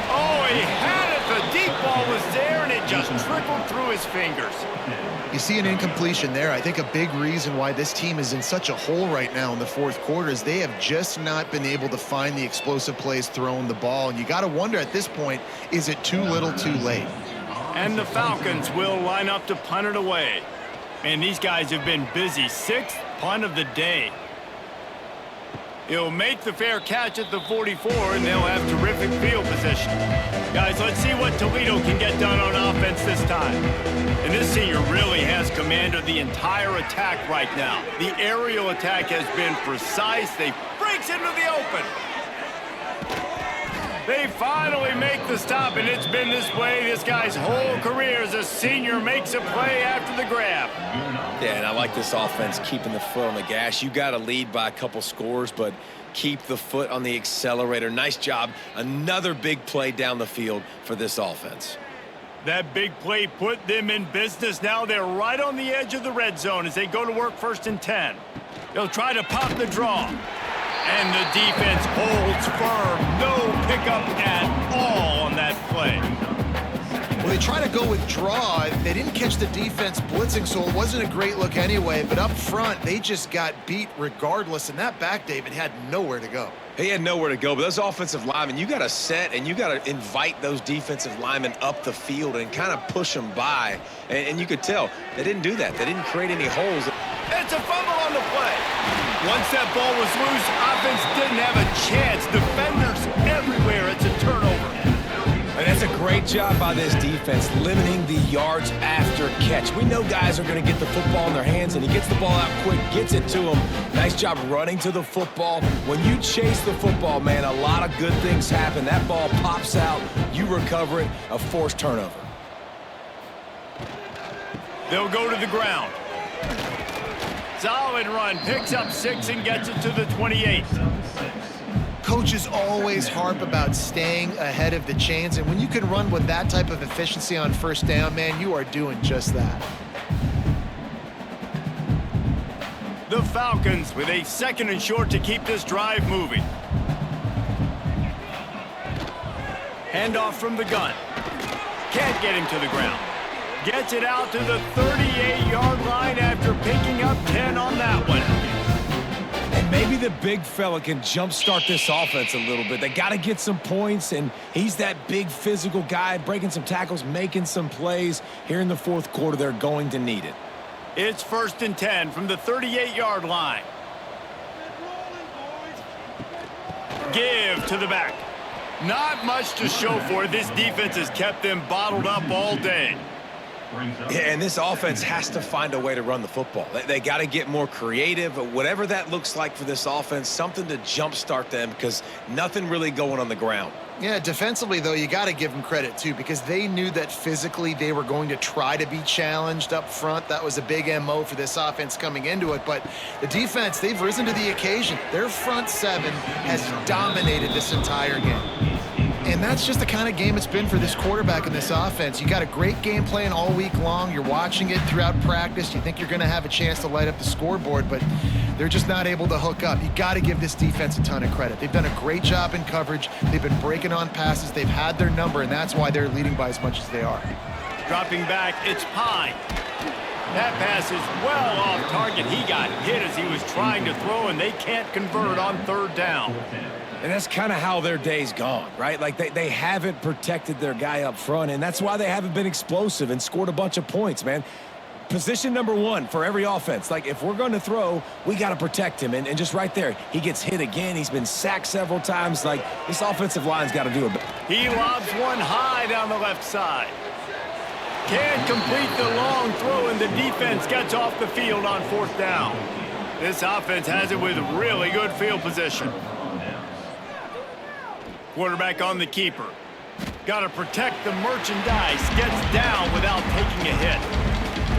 Oh, he had it. The deep ball was there, and it just trickled through his fingers. You see an incompletion there. I think a big reason why this team is in such a hole right now in the 4th quarter is they have just not been able to find the explosive plays throwing the ball. And you got to wonder at this point, is it too little too late? And the Falcons will line up to punt it away. Man, these guys have been busy. 6th punt of the day. He'll make the fair catch at the 44, and they'll have terrific field position. Guys, let's see what Toledo can get done on offense this time. And this senior really has command of the entire attack right now. The aerial attack has been precise. They breaks into the open. They finally make the stop, and it's been this way this guy's whole career as a senior makes a play after the grab. Yeah, and I like this offense keeping the foot on the gas. You got to lead by a couple scores, but keep the foot on the accelerator. Nice job. Another big play down the field for this offense. That big play put them in business. Now they're right on the edge of the red zone as they go to work 1st and 10. They'll try to pop the draw. And the defense holds firm. No pickup at all on that play. Well, they try to go with draw. They didn't catch the defense blitzing, so it wasn't a great look anyway. But up front, they just got beat regardless. And that back, David, had nowhere to go. He had nowhere to go, but those offensive linemen, you got to set and you got to invite those defensive linemen up the field and kind of push them by. And you could tell they didn't do that. They didn't create any holes. It's a fumble on the play. Once that ball was loose, offense didn't have a chance. Defenders everywhere. It's a turnover. And that's a great job by this defense, limiting the yards after catch. We know guys are going to get the football in their hands, and he gets the ball out quick, gets it to him. Nice job running to the football. When you chase the football, man, a lot of good things happen. That ball pops out, you recover it, a forced turnover. They'll go to the ground. Solid run, picks up 6 and gets it to the 28. Coaches always harp about staying ahead of the chains, and when you can run with that type of efficiency on 1st down, man, you are doing just that. The Falcons with a 2nd and short to keep this drive moving. Handoff from the gun. Can't get him to the ground. Gets it out to the 38-yard line after picking up 10 on that one. And maybe the big fella can jumpstart this offense a little bit. They got to get some points, and he's that big physical guy, breaking some tackles, making some plays. Here in the 4th quarter, they're going to need it. It's 1st and 10 from the 38-yard line. Give to the back. Not much to show for it. This defense has kept them bottled up all day. Yeah, and this offense has to find a way to run the football. They got to get more creative, whatever that looks like for this offense, something to jumpstart them because nothing really going on the ground. Yeah, defensively, though, you got to give them credit, too, because they knew that physically they were going to try to be challenged up front. That was a big MO for this offense coming into it. But the defense, they've risen to the occasion. Their front seven has dominated this entire game. And that's just the kind of game it's been for this quarterback in this offense. You got a great game plan all week long. You're watching it throughout practice. You think you're going to have a chance to light up the scoreboard, but they're just not able to hook up. You got to give this defense a ton of credit. They've done a great job in coverage. They've been breaking on passes. They've had their number, and that's why they're leading by as much as they are. Dropping back, it's Pine. That pass is well off target. He got hit as he was trying to throw, and they can't convert on third down. And that's kind of how their day's gone, right? Like they haven't protected their guy up front, and that's why they haven't been explosive and scored a bunch of points, man. Position number one for every offense. Like, if we're going to throw, we got to protect him. And just right there, he gets hit again. He's been sacked several times. Like, this offensive line's got to do it. He lobs one high down the left side. Can't complete the long throw, and the defense gets off the field on fourth down. This offense has it with really good field position. Quarterback on the keeper. Got to protect the merchandise. Gets down without taking a hit.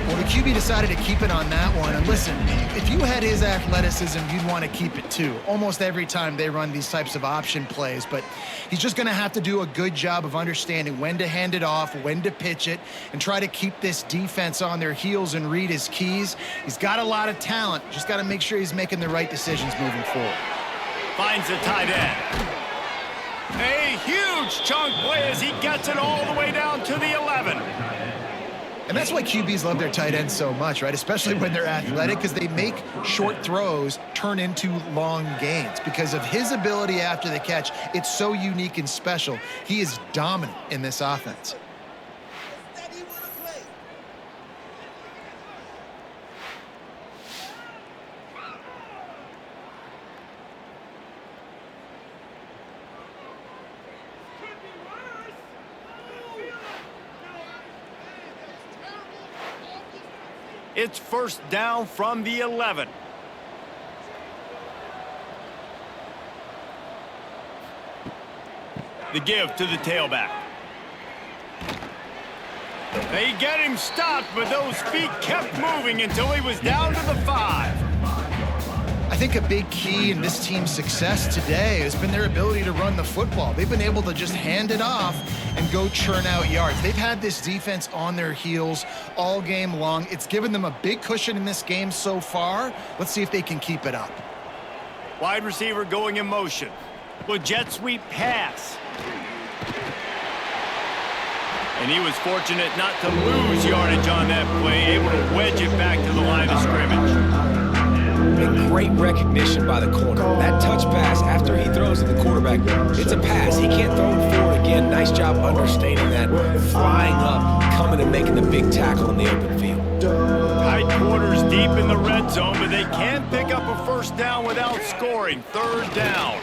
Well, the QB decided to keep it on that one. And listen, if you had his athleticism, you'd want to keep it too. Almost every time they run these types of option plays. But he's just going to have to do a good job of understanding when to hand it off, when to pitch it, and try to keep this defense on their heels and read his keys. He's got a lot of talent. Just got to make sure he's making the right decisions moving forward. Finds the tight end. A huge chunk play as he gets it all the way down to the 11. And that's why QBs love their tight ends so much, right? Especially when they're athletic, because they make short throws turn into long gains. Because of his ability after the catch, it's so unique and special. He is dominant in this offense. It's first down from the 11. The give to the tailback. They get him stopped, but those feet kept moving until he was down to the 5. I think a big key in this team's success today has been their ability to run the football. They've been able to just hand it off and go churn out yards. They've had this defense on their heels all game long. It's given them a big cushion in this game so far. Let's see if they can keep it up. Wide receiver going in motion. Well, jet sweep pass. And he was fortunate not to lose yardage on that play, able to wedge it back to the line of scrimmage. And great recognition by the corner. That touch pass after he throws to the quarterback, it's a pass. He can't throw it forward again. Nice job understating that. Flying up, coming and making the big tackle in the open field. Tight quarters deep in the red zone, but they can't pick up a first down without scoring. Third down.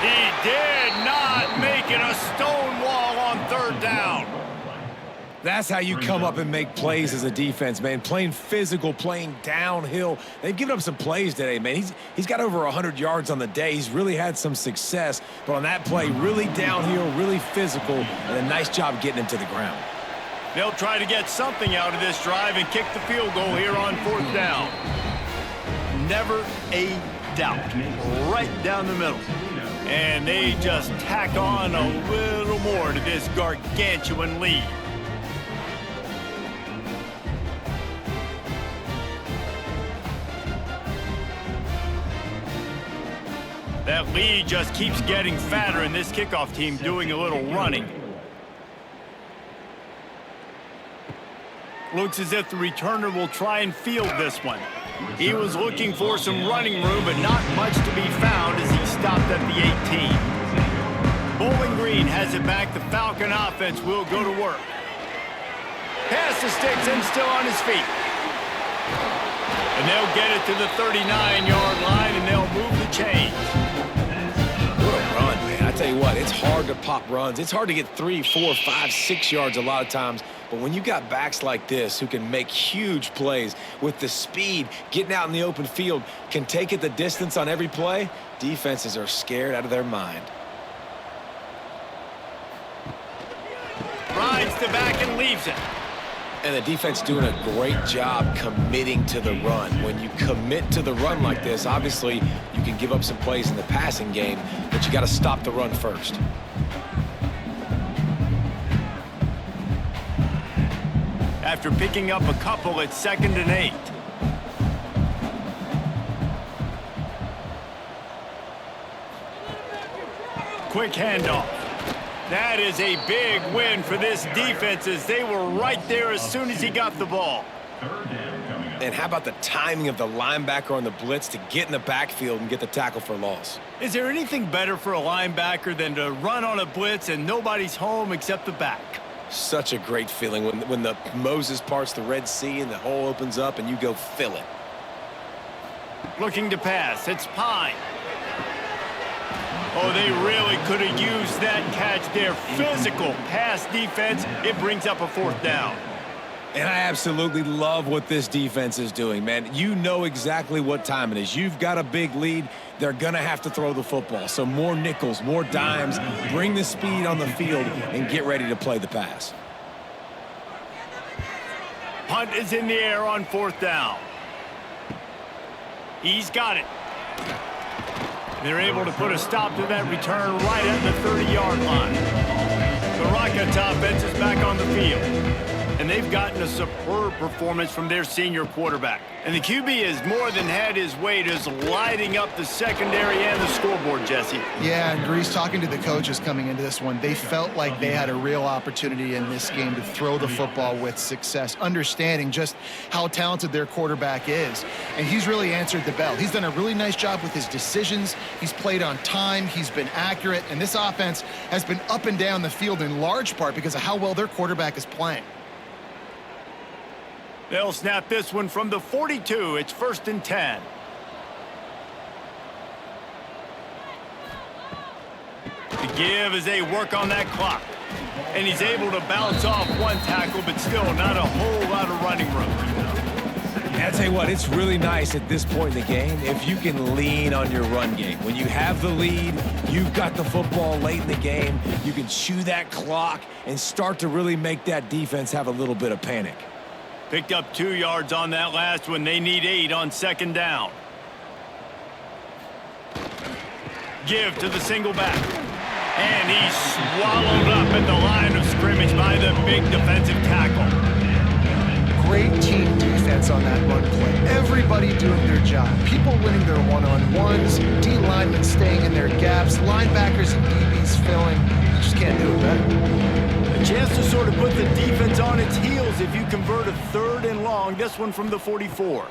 He did not make it a stone wall on third down. That's how you come up and make plays as a defense, man. Playing physical, playing downhill. They've given up some plays today, man. He's got over 100 yards on the day. He's really had some success. But on that play, really downhill, really physical, and a nice job getting him to the ground. They'll try to get something out of this drive and kick the field goal here on fourth down. Never a doubt. Right down the middle. And they just tack on a little more to this gargantuan lead. That lead just keeps getting fatter, and this kickoff team doing a little running. Looks as if the returner will try and field this one. He was looking for some running room, but not much to be found as he stopped at the 18. Bowling Green has it back. The Falcon offense will go to work. Pass the sticks and still on his feet. And they'll get it to the 39-yard line, and they'll move the chains. What a run, man. I tell you what, it's hard to pop runs. It's hard to get 3, 4, 5, 6 yards a lot of times. But when you got backs like this who can make huge plays with the speed, getting out in the open field, can take it the distance on every play, defenses are scared out of their mind. the back and leaves it. And the defense doing a great job committing to the run. When you commit to the run like this, obviously you can give up some plays in the passing game, but you got to stop the run first. After picking up a couple, it's 2nd and 8. Quick handoff. That is a big win for this defense as they were right there as soon as he got the ball. And how about the timing of the linebacker on the blitz to get in the backfield and get the tackle for loss? Is there anything better for a linebacker than to run on a blitz and nobody's home except the back? Such a great feeling when the Moses parts the Red Sea and the hole opens up and you go fill it. Looking to pass. It's Pine. Oh, they really could have used that catch there. Physical pass defense. It brings up a 4th down. And I absolutely love what this defense is doing, man. You know exactly what time it is. You've got a big lead. They're going to have to throw the football. So more nickels, more dimes. Bring the speed on the field and get ready to play the pass. Punt is in the air on 4th down. He's got it. They're able to put a stop to that return right at the 30-yard line. The Rockets offense is back on the field. And they've gotten a superb performance from their senior quarterback. And the QB has more than had his way, just lighting up the secondary and the scoreboard, Jesse. Yeah, and Grease, talking to the coaches coming into this one, they felt like they had a real opportunity in this game to throw the football with success, understanding just how talented their quarterback is. And he's really answered the bell. He's done a really nice job with his decisions. He's played on time. He's been accurate. And this offense has been up and down the field in large part because of how well their quarterback is playing. They'll snap this one from the 42. It's 1st and 10. The give as they work on that clock. And he's able to bounce off one tackle, but still not a whole lot of running room. And I tell you what, it's really nice at this point in the game if you can lean on your run game. When you have the lead, you've got the football late in the game, you can chew that clock and start to really make that defense have a little bit of panic. Picked up 2 yards on that last one. They need 8 on 2nd down. Give to the single back. And he's swallowed up at the line of scrimmage by the big defensive tackle. Great team defense on that run play. Everybody doing their job. People winning their one-on-ones, D linemen staying in their gaps, linebackers and DBs filling. You just can't do it better. A chance to sort of put the defense on its heels if you convert a 3rd and long. This one from the 44.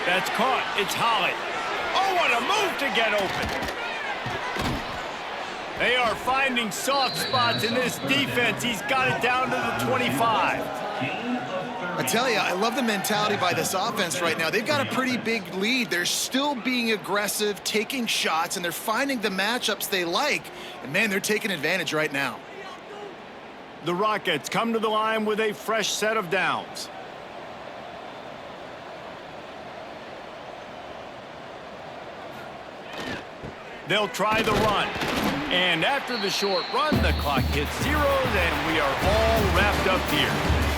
That's caught. It's Holly. Oh, what a move to get open. They are finding soft spots in this defense. He's got it down to the 25. I tell you, I love the mentality by this offense right now. They've got a pretty big lead. They're still being aggressive, taking shots, and they're finding the matchups they like. And, man, they're taking advantage right now. The Rockets come to the line with a fresh set of downs. They'll try the run. And after the short run, the clock hits zeros, and we are all wrapped up here.